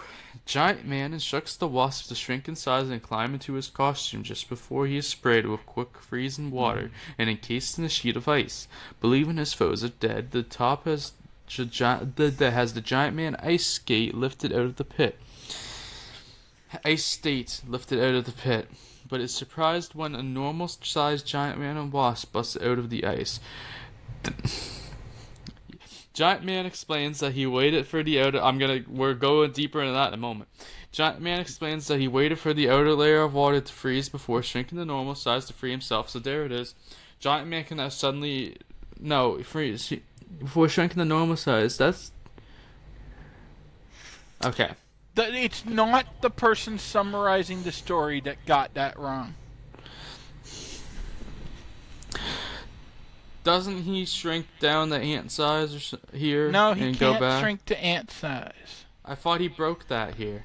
Giant Man instructs the Wasp to shrink in size and climb into his costume just before he is sprayed with quick freezing water and encased in a sheet of ice. Believing his foes are dead, the Top has the Giant Man ice skate lifted out of the pit. Ice State lifted out of the pit, but is surprised when a normal-sized Giant Man and Wasp busts out of the ice. Giant Man explains that he waited for the outer... We're going deeper into that in a moment. Giant Man explains that he waited for the outer layer of water to freeze before shrinking to normal size to free himself. So there it is. Giant Man can now suddenly... No, freeze. Before shrinking to normal size. That's... Okay. It's not the person summarizing the story that got that wrong. Doesn't he shrink down the ant size here? No, he and go can't back? shrink to ant size. I thought he broke that here.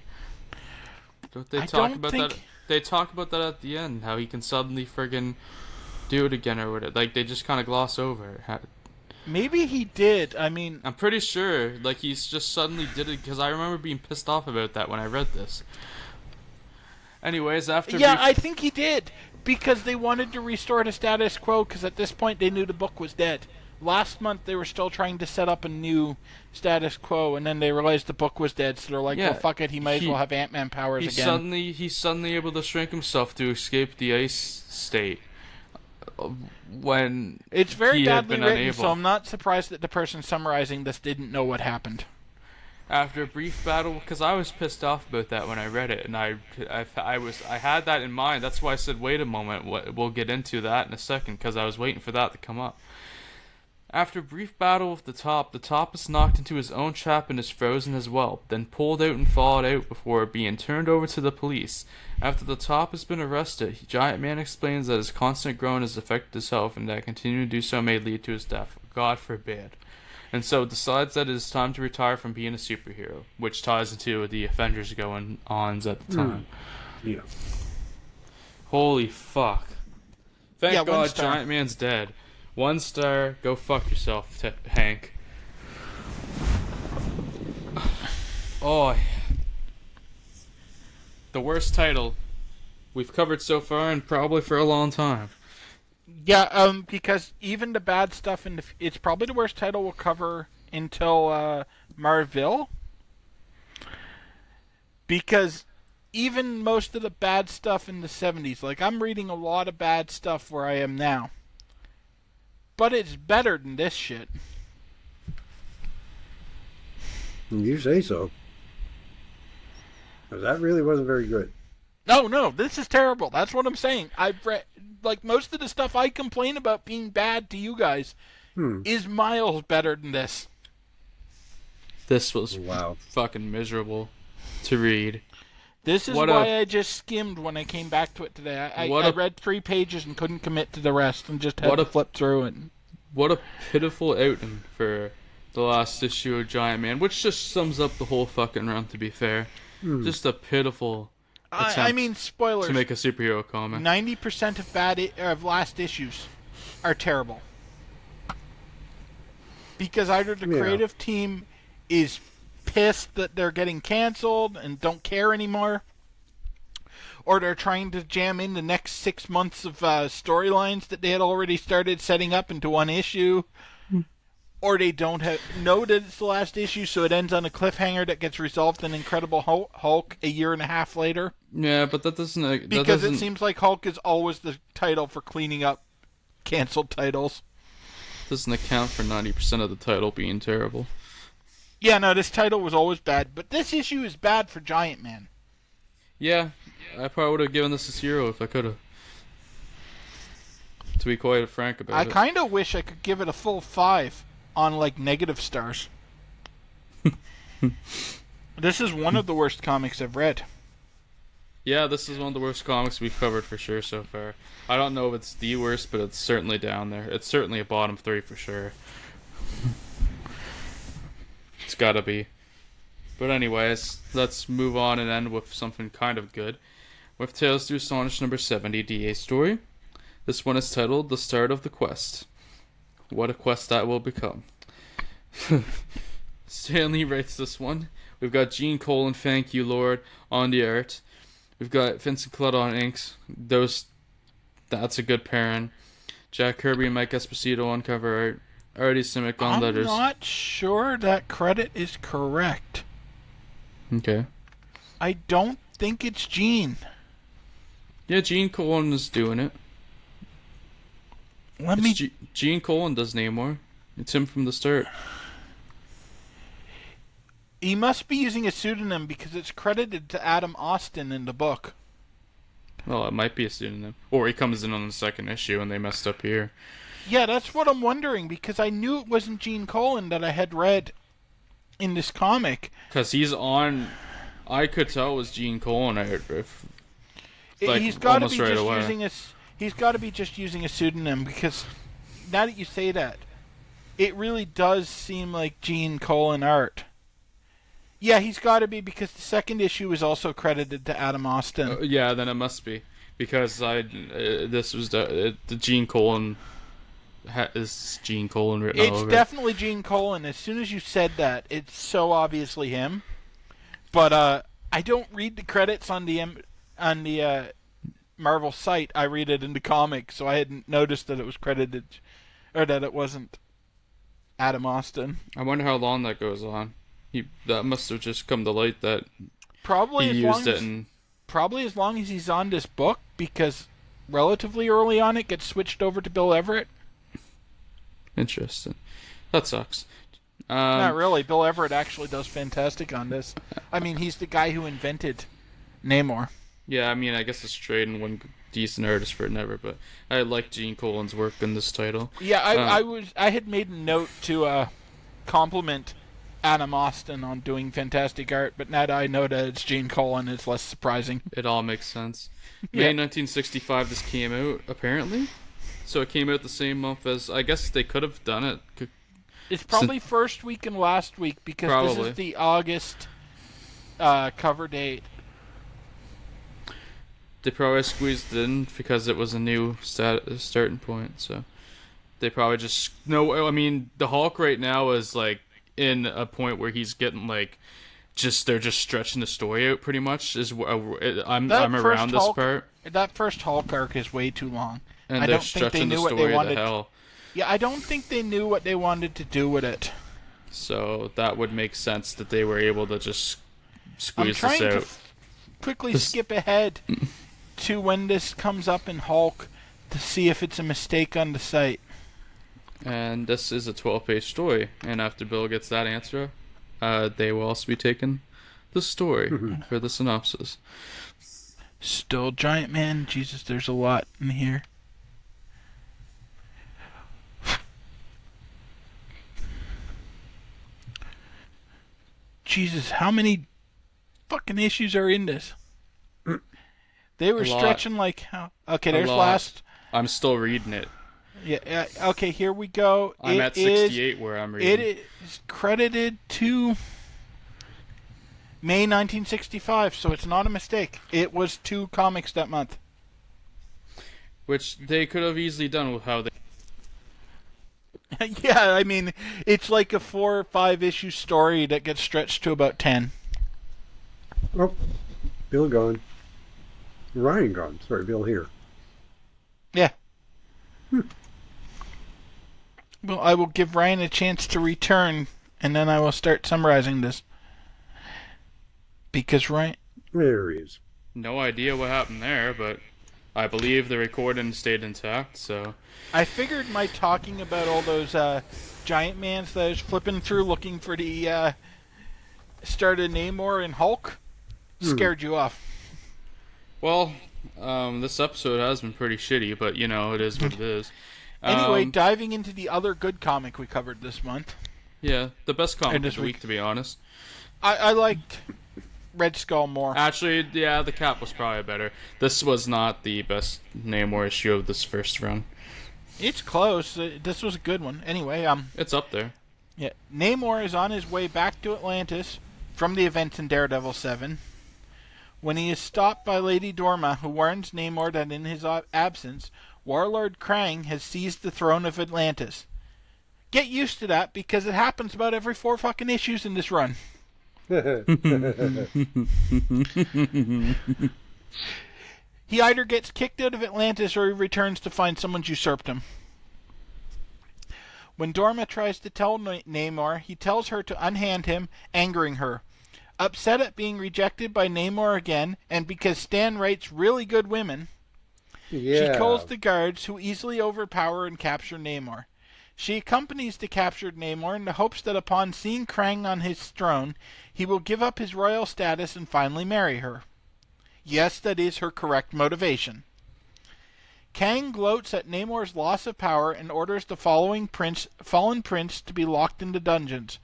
Don't they talk about that? They talk about that at the end. How he can suddenly friggin' do it again or whatever. Like they just kind of gloss over it. Maybe he did. I mean, I'm pretty sure, like, he's just suddenly did it, because I remember being pissed off about that when I read this. Anyways, after... Yeah, I think he did, because they wanted to restore the status quo, because at this point they knew the book was dead. Last month they were still trying to set up a new status quo, and then they realized the book was dead, so they're like, well, fuck it, he might as well have Ant-Man powers again. He's suddenly able to shrink himself to escape the ice state. When it's very badly written, unable. So I'm not surprised that the person summarizing this didn't know what happened. After a brief battle, because I was pissed off about that when I read it, and I had that in mind. That's why I said, wait a moment, we'll get into that in a second, because I was waiting for that to come up. After a brief battle with the Top is knocked into his own trap and is frozen as well, then pulled out and thawed out before being turned over to the police. After the Top has been arrested, Giant Man explains that his constant groan has affected his health and that continuing to do so may lead to his death. God forbid. and so decides that it is time to retire from being a superhero, which ties into the Avengers going ons at the time. Yeah. Holy fuck. Thank God star. Giant Man's dead. 1 star, go fuck yourself, Hank. Oh, the worst title we've covered so far and probably for a long time. Yeah, because even the bad stuff it's probably the worst title we'll cover until Marvel. Because even most of the bad stuff in the 70s, like I'm reading a lot of bad stuff where I am now. But it's better than this shit. You say so. 'Cause that really wasn't very good. No, this is terrible. That's what I'm saying. I've read, like, most of the stuff I complain about being bad to you guys is miles better than this. This was fucking miserable to read. This is why I just skimmed when I came back to it today. I read 3 pages and couldn't commit to the rest and just had to flip through it. What a pitiful outing for the last issue of Giant Man, which just sums up the whole fucking run, to be fair. Just a pitiful attempt spoilers. to make a superhero comic. 90% of last issues are terrible. Because either the creative team is pissed that they're getting canceled and don't care anymore, or they're trying to jam in the next 6 months of storylines that they had already started setting up into one issue, or they don't know that it's the last issue, so it ends on a cliffhanger that gets resolved in Incredible Hulk a year and a half later. Yeah, but that doesn't... Because it seems like Hulk is always the title for cleaning up canceled titles. Doesn't account for 90% of the title being terrible. Yeah, no, this title was always bad, but this issue is bad for Giant Man. Yeah, I probably would have given this a 0 if I could have. To be quite frank about it. I kind of wish I could give it a full 5 on, like, negative stars. This is one of the worst comics I've read. Yeah, this is one of the worst comics we've covered for sure so far. I don't know if it's the worst, but it's certainly down there. It's certainly a bottom 3 for sure. It's gotta be. But anyways, let's move on and end with something kind of good. With Tales to Astonish number 70, DA story. This one is titled The Start of the Quest. What a quest that will become. Stanley writes this one. We've got Gene Cole and Thank You Lord on the art. We've got Vincent Colletta on inks. That's a good pairing. Jack Kirby and Mike Esposito on cover art. Artie Simic on letters. I'm not sure that credit is correct. Okay. I don't think it's Gene. Yeah, Gene Colan is doing it. Gene Colan does Namor. It's him from the start. He must be using a pseudonym because it's credited to Adam Austin in the book. Well, it might be a pseudonym. Or he comes in on the second issue and they messed up here. Yeah, that's what I'm wondering, because I knew it wasn't Gene Colan that I had read in this comic. Because he's on... I could tell it was Gene Colan. He's got to be he's got to be just using a pseudonym, because now that you say that, it really does seem like Gene Colan art. Yeah, he's got to be, because the second issue is also credited to Adam Austin. Yeah, then it must be, because this was the Gene Colan is Gene Colan written all over. It's definitely Gene Colan. As soon as you said that, it's so obviously him. But I don't read the credits on the Marvel site. I read it in the comics, so I hadn't noticed that it was credited, or that it wasn't Adam Austin. I wonder how long that goes on. That must have just come to light that probably he used it. Probably as long as he's on this book, because relatively early on it gets switched over to Bill Everett. Interesting. That sucks. Not really. Bill Everett actually does fantastic on this. I mean, he's the guy who invented Namor. Yeah, I mean, I guess it's trading one decent artist for never, but I like Gene Colan's work in this title. Yeah, I had made a note to compliment Adam Austin on doing fantastic art, but now that I know that it's Gene Colan, it's less surprising. It all makes sense. May 1965 this came out, apparently. So it came out the same month as... I guess they could have done it It's probably first week and last week because this Probably. is the August cover date. They probably squeezed it in because it was a new starting point. So they probably just no. I mean, the Hulk right now is like in a point where he's getting like they're just stretching the story out pretty much. I'm around this part, That first Hulk arc is way too long. and I they're don't think they stretching the knew what story they to wanted. hell. Yeah, I don't think they knew what they wanted to do with it. So that would make sense that they were able to just I'm squeeze trying this to out. quickly skip ahead to when this comes up in Hulk to see if it's a mistake on the site. And this is a 12-page story. And after Bill gets that answer, they will also be taking the story for the synopsis. Still Giant Man. Jesus, there's a lot in here. Jesus, how many fucking issues are in this? They were A lot. stretching like how? Okay, A there's lot. last. I'm still reading it. Yeah. Okay, here we go. I'm at 68 where I'm reading. It is credited to May 1965, so it's not a mistake. It was 2 comics that month. Which they could have easily done with how they... Yeah, I mean, it's like a 4 or 5 issue story that gets stretched to about 10. Oh, Bill gone. Ryan gone. Sorry, Bill here. Yeah. Well, I will give Ryan a chance to return, and then I will start summarizing this. Because Ryan... There he is. No idea what happened there, but I believe the recording stayed intact, so... I figured my talking about all those giant mans that I was flipping through looking for the start of Namor and Hulk scared you off. Well, this episode has been pretty shitty, but, you know, it is what it is. Anyway, diving into the other good comic we covered this month. Yeah, the best comic And of this the week, to be honest. I liked Red Skull more. Actually, yeah, the Cap was probably better. This was not the best Namor issue of this first run. It's close. This was a good one. Anyway, It's up there. yeah, Namor is on his way back to Atlantis from the events in Daredevil 7 when he is stopped by Lady Dorma, who warns Namor that in his absence, Warlord Krang has seized the throne of Atlantis. Get used to that because it happens about every 4 fucking issues in this run. He either gets kicked out of Atlantis or he returns to find someone's usurped him. When Dorma tries to tell Namor, he tells her to unhand him, angering her. Upset at being rejected by Namor again, and because Stan writes really good women, she calls the guards, who easily overpower and capture Namor. She accompanies the captured Namor in the hopes that upon seeing Krang on his throne, he will give up his royal status and finally marry her. Yes, that is her correct motivation. Kang gloats at Namor's loss of power and orders the fallen prince to be locked into dungeons.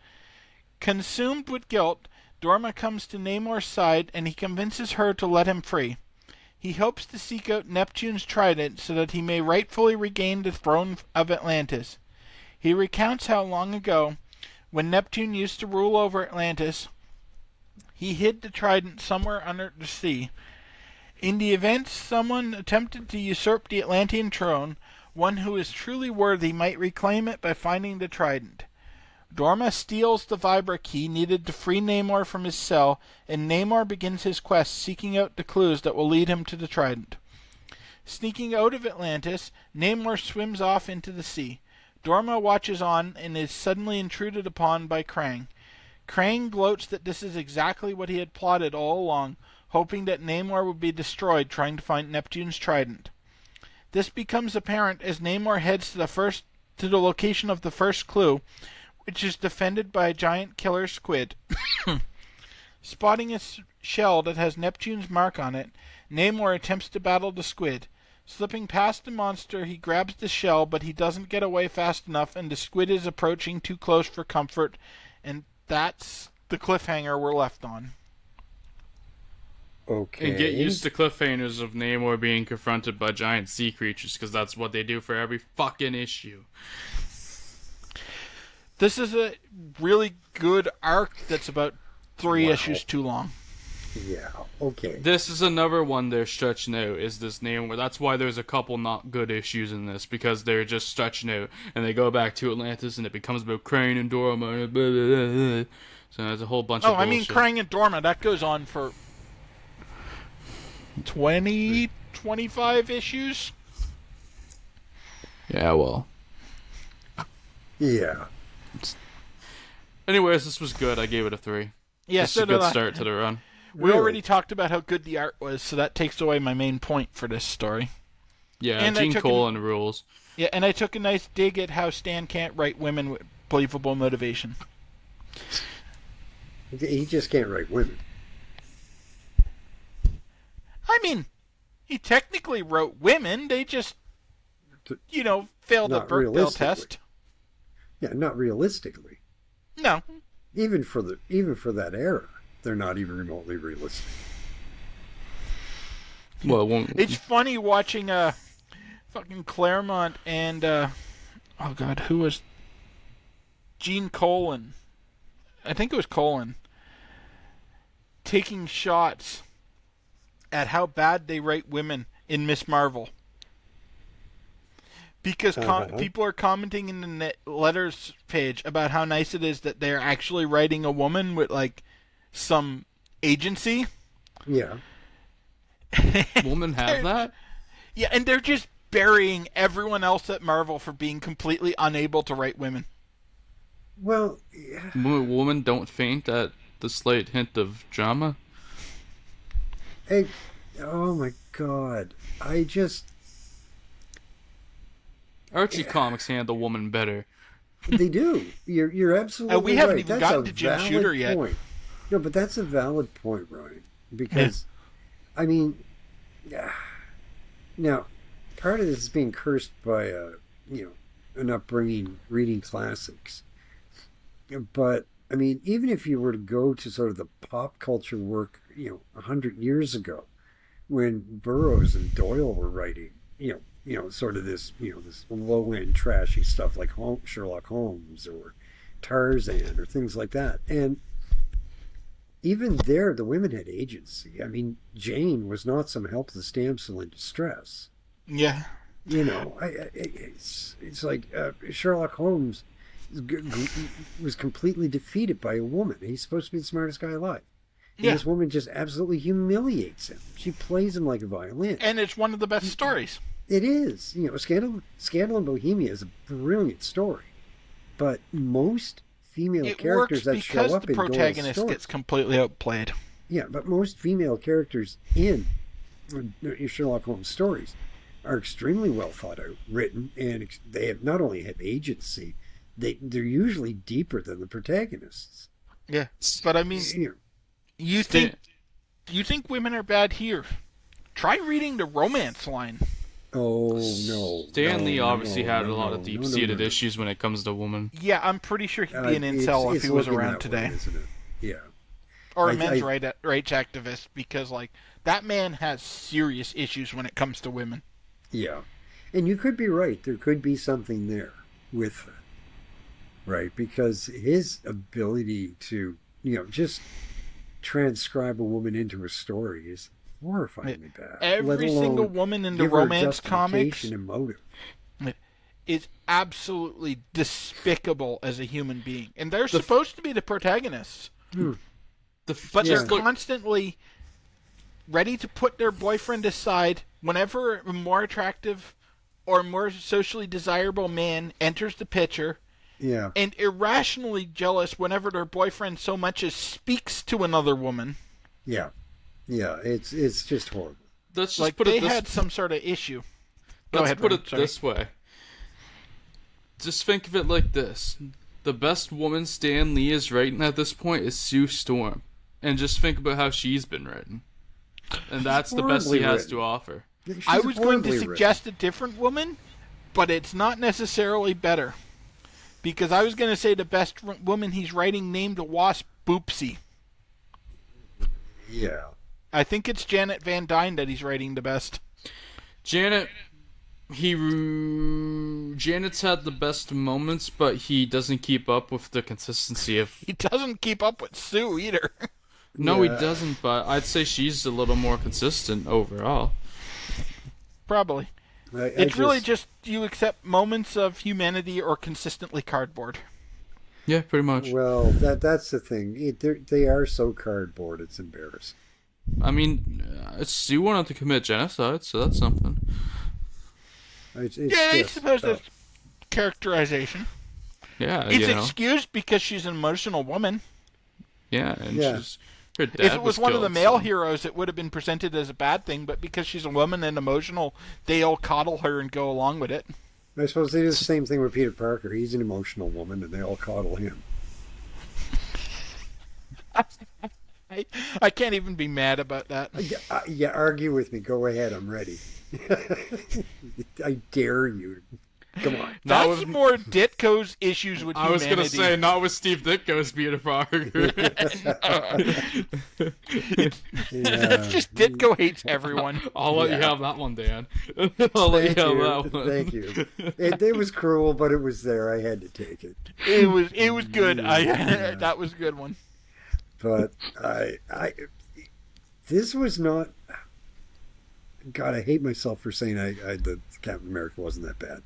Consumed with guilt, Dorma comes to Namor's side and he convinces her to let him free. He hopes to seek out Neptune's trident so that he may rightfully regain the throne of Atlantis. He recounts how long ago, when Neptune used to rule over Atlantis, he hid the trident somewhere under the sea. In the event someone attempted to usurp the Atlantean throne, one who is truly worthy might reclaim it by finding the trident. Dorma steals the Vibra key needed to free Namor from his cell, and Namor begins his quest seeking out the clues that will lead him to the trident. Sneaking out of Atlantis, Namor swims off into the sea. Dorma watches on and is suddenly intruded upon by Krang. Krang gloats that this is exactly what he had plotted all along, hoping that Namor would be destroyed trying to find Neptune's trident. This becomes apparent as Namor heads to the location of the first clue, which is defended by a giant killer squid. Spotting a shell that has Neptune's mark on it, Namor attempts to battle the squid. Slipping past the monster, he grabs the shell, but he doesn't get away fast enough, and the squid is approaching too close for comfort, and that's the cliffhanger we're left on. Okay. And get used to cliffhangers of Namor being confronted by giant sea creatures, because that's what they do for every fucking issue. This is a really good arc that's about 3 Wow. issues too long. Yeah. Okay. This is another one they're stretching out. Is this Namor? That's why there's a couple not good issues in this, because they're just stretching out, and they go back to Atlantis, and it becomes about Crane and Dorma. And blah, blah, blah, blah. So there's a whole bunch of Oh, I mean, bullshit. Crying and Dorma, that goes on for 20, 25 issues. Yeah, well. Yeah. Anyways, this was good. I gave it a 3. Yeah, It's so a good did I. start to the run. We Really? already talked about how good the art was, so that takes away my main point for this story. Yeah, And I Gene took Colan rules. Yeah, and I took a nice dig at how Stan can't write women with believable motivation. He just can't write women. I mean, he technically wrote women, they just, failed the Not Burkeville realistically. test. Yeah, not realistically. No. Even for that era, they're not even remotely realistic. Well, it won't. It's funny watching fucking Claremont and oh god, who was Gene Colan? I think it was Colan taking shots at how bad they write women in Miss Marvel. Because people are commenting in the letters page about how nice it is that they're actually writing a woman with like some agency. Yeah. Women have that? Yeah, and they're just burying everyone else at Marvel for being completely unable to write women. Well, yeah. Women don't faint at the slight hint of drama? Hey, oh my God! I just Archie comics handle woman better. they do. You're absolutely We haven't right. even That's gotten a to Jim valid Shooter yet. point. No, but that's a valid point, Ryan. Because, I mean, now part of this is being cursed by an upbringing reading classics. But I mean, even if you were to go to sort of the pop culture work, 100 years ago, when Burroughs and Doyle were writing, sort of this, this low end trashy stuff like Sherlock Holmes or Tarzan or things like that, and even there, the women had agency. I mean, Jane was not some helpless damsel in distress. Yeah. It's like Sherlock Holmes was completely defeated by a woman. He's supposed to be the smartest guy alive. And Yeah. this woman just absolutely humiliates him. She plays him like a violin. And it's one of the best stories. It is. Scandal in Bohemia is a brilliant story. But most female It characters works that because show up the in Doyle's protagonist stories, gets completely outplayed. yeah, but most female characters in Sherlock Holmes stories are extremely well thought out, written, and they have not only have agency, they're usually deeper than the protagonists. Yeah. But I mean, you think women are bad here? Try reading the romance line. Oh no! Stan Lee obviously had a no, lot of no, deep-seated no. issues when it comes to women. Yeah, I'm pretty sure he'd be an incel if It's he was looking around that today. way, isn't it? Yeah. Or a I- men's I- rights activist, because like that man has serious issues when it comes to women. Yeah, and you could be right. There could be something there with that, right? Because his ability to, just transcribe a woman into a story is horrifyingly bad. Every let alone single woman in the give her romance comics justification and motive. is absolutely despicable as a human being, and they're supposed to be the protagonists, but Yeah. they're constantly ready to put their boyfriend aside whenever a more attractive or more socially desirable man enters the picture, Yeah, and irrationally jealous whenever their boyfriend so much as speaks to another woman. yeah. It's just horrible. Let's just Like put they it this had some sort of issue. Go Let's ahead, put Ryan, it sorry. this way. Just think of it like this. The best woman Stan Lee is writing at this point is Sue Storm. And just think about how she's been written. And that's the best he Horribly has written. to offer. She's I was going to horribly suggest a different woman, but it's not necessarily better. Because I was going to say the best woman he's writing named a wasp Boopsie. written. Yeah. I think it's Janet Van Dyne that he's writing the best. Janet Janet's had the best moments, but he doesn't keep up with the consistency of. He doesn't keep up with Sue either. No, Yeah. he doesn't. But I'd say she's a little more consistent overall. Probably. It's really just you accept moments of humanity or consistently cardboard. Yeah, pretty much. Well, that's the thing. They are so cardboard. It's embarrassing. I mean, Sue wanted to commit genocide, so that's something. It's Yeah, I just- suppose that's characterization. Yeah, It's you know. excused because she's an emotional woman. Yeah, and Yeah. her dad If it was one of the killed, male so- heroes, it would have been presented as a bad thing, but because she's a woman and emotional, they all coddle her and go along with it. I suppose they do the same thing with Peter Parker. He's an emotional woman, and they all coddle him. I can't even be mad about that. Yeah, argue with me. Go ahead. I'm ready. I dare you. Come on. Not That's with- more Ditko's issues with I was humanity. gonna say not with Steve Ditko's Peter Parker. It's just Ditko hates everyone. I'll let you Yeah. have that one, Dan. I'll let Thank you you. have that one. Thank you. It was cruel, but it was there. I had to take it. It was good. That was a good one. But this was not. God, I hate myself for saying that Captain America wasn't that bad.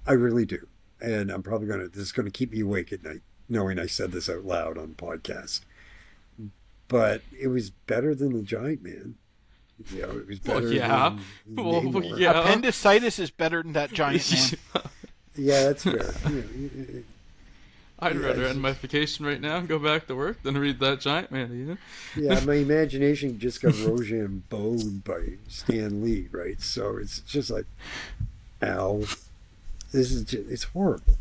I really do, and I'm probably gonna. This is gonna keep me awake at night, knowing I said this out loud on the podcast. But it was better than the Giant Man. You know, it was better. Well, yeah. Than Well, Namor. yeah. Appendicitis is better than that giant man. Yeah, that's fair. You I'd Yeah, rather it's- end my vacation right now and go back to work than read that Giant Man, you know? know, yeah, my imagination just got Rochambeaued by Stan Lee, right? So it's just like, ow, this is just, it's horrible,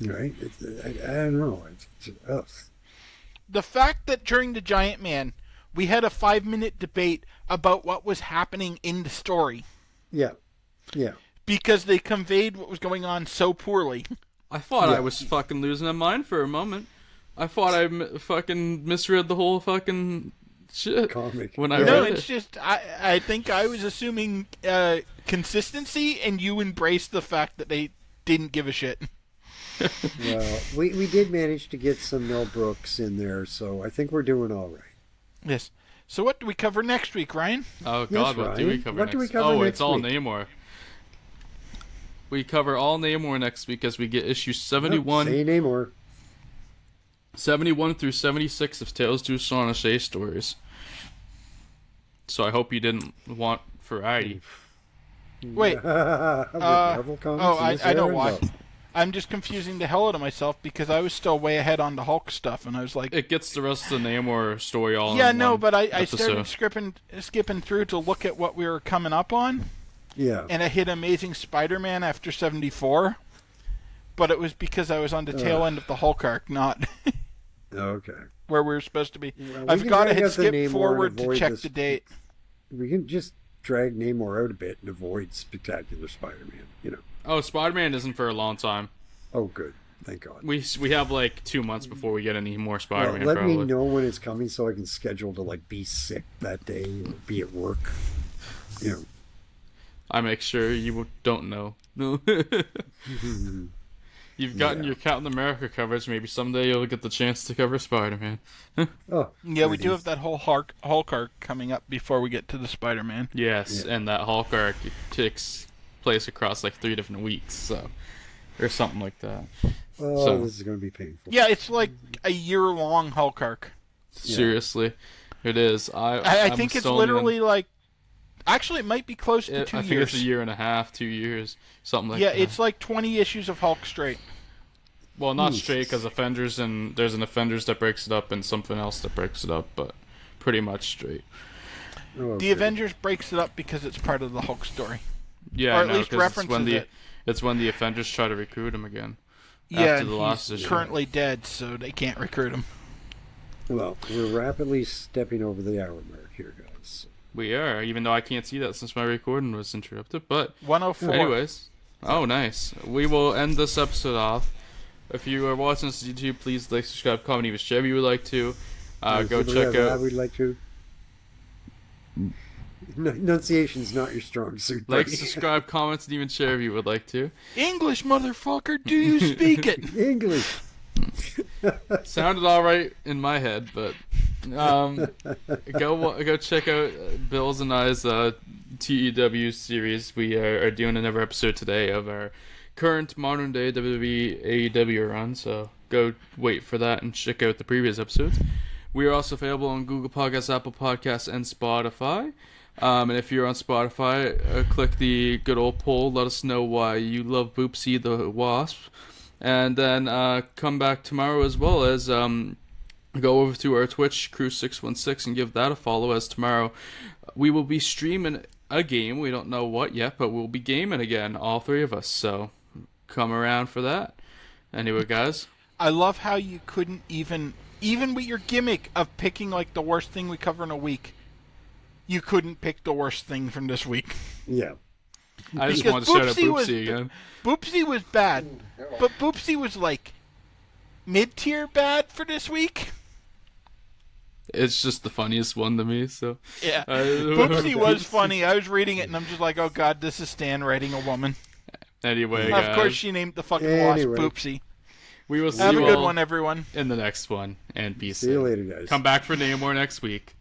right? I don't know. It's just, ugh. The fact that during the giant man, we had a 5-minute debate about what was happening in the story Yeah, yeah. because they conveyed what was going on so poorly. I thought Yeah. I was fucking losing my mind for a moment. I thought I fucking misread the whole fucking shit Comic. when I Yeah. No, read it's it. just I think I was assuming consistency, and you embraced the fact that they didn't give a shit. Well, we did manage to get some Mel Brooks in there, so I think we're doing all right. Yes. So what do we cover next week, Ryan? Oh god, what do we Ryan. cover What next? do we cover oh, next it's all week? Namor. We cover all Namor next week as we get issues Nope, 71, say Namor. 71 through 76 of Tales to Astonish A stories. So I hope you didn't want variety. Wait. With Marvel comics, I know there? why. No. I'm just confusing the hell out of myself because I was still way ahead on the Hulk stuff, and I was like, It gets the rest of the Namor story all yeah, in no, one but I episode. started skipping through to look at what we were coming up on, Yeah. and I hit Amazing Spider-Man after 74, but it was because I was on the tail end of the Hulk arc, not Okay. where we were supposed to be. Well, I've we can got to drag hit out the Namor skip and forward to avoid check this- the date. We can just drag Namor out a bit and avoid Spectacular Spider-Man. You know. Oh, Spider-Man isn't for a long time. Oh, good. Thank God. We have like 2 months before we get any more Well, Spider-Man. let probably. me know when it's coming so I can schedule to like be sick that day or be at work. You know. I make sure you don't know. No. You've gotten Yeah. your Captain America coverage. Maybe someday you'll get the chance to cover Spider-Man. Oh. Yeah, we pretty. do have that whole Hulk arc coming up before we get to the Spider-Man. Yes, Yeah. and that Hulk arc takes place across like 3 different weeks, so or something like that. Oh, So- this is going to be painful. Yeah, it's like a year-long Hulk arc. Seriously, it is. I I'm think it's still literally like. Actually, it might be close to I 2 think years. it's a year and a half, 2 years, something like Yeah, that. it's like 20 issues of Hulk straight. Well, not Jesus. straight because Offenders and there's an Offenders that breaks it up and something else that breaks it up, but pretty much straight. Oh, The good. Avengers breaks it up because it's part of the Hulk story. Yeah, Or at no, least 'cause references it's when the Offenders try to recruit him again. Yeah, After and the last he's issue. currently dead, so they can't recruit him. Well, we're rapidly stepping over the hour mark here, guys. We are, even though I can't see that since my recording was interrupted. But 104. anyways, oh nice. We will end this episode off. If you are watching this on YouTube, please like, subscribe, comment, even share if you would like to. Go If you check have that, out. We'd like to. Enunciation's not your strong suit. Like, buddy. subscribe, comment, and even share if you would like to. English, motherfucker, do you speak it? English. Sounded all right in my head, but go check out Bill's and I's TEW series. We are doing another episode today of our current modern day WWE AEW run, so go wait for that and check out the previous episodes. We are also available on Google Podcasts, Apple Podcasts, and Spotify. And if you're on Spotify, click the good old poll. Let us know why you love Boopsie the Wasp. And then come back tomorrow as well as go over to our Twitch, Crew616, and give that a follow, as tomorrow we will be streaming a game. We don't know what yet, but we'll be gaming again, all three of us. So come around for that. Anyway, guys. I love how you couldn't even with your gimmick of picking like the worst thing we cover in a week, you couldn't pick the worst thing from this week. Yeah. I just Because wanted to shout out Boopsie Boopsie again. Boopsie was bad, but Boopsie was like mid-tier bad for this week. It's just the funniest one to me, so. Yeah. Boopsie was funny. I was reading it and I'm just like, oh god, this is Stan writing a woman. Anyway, guys. Of course she named the fucking wasp Boopsie. We will see Have a you good all one, everyone. in the next one, and peace. See you later, guys. Come back for Namor next week.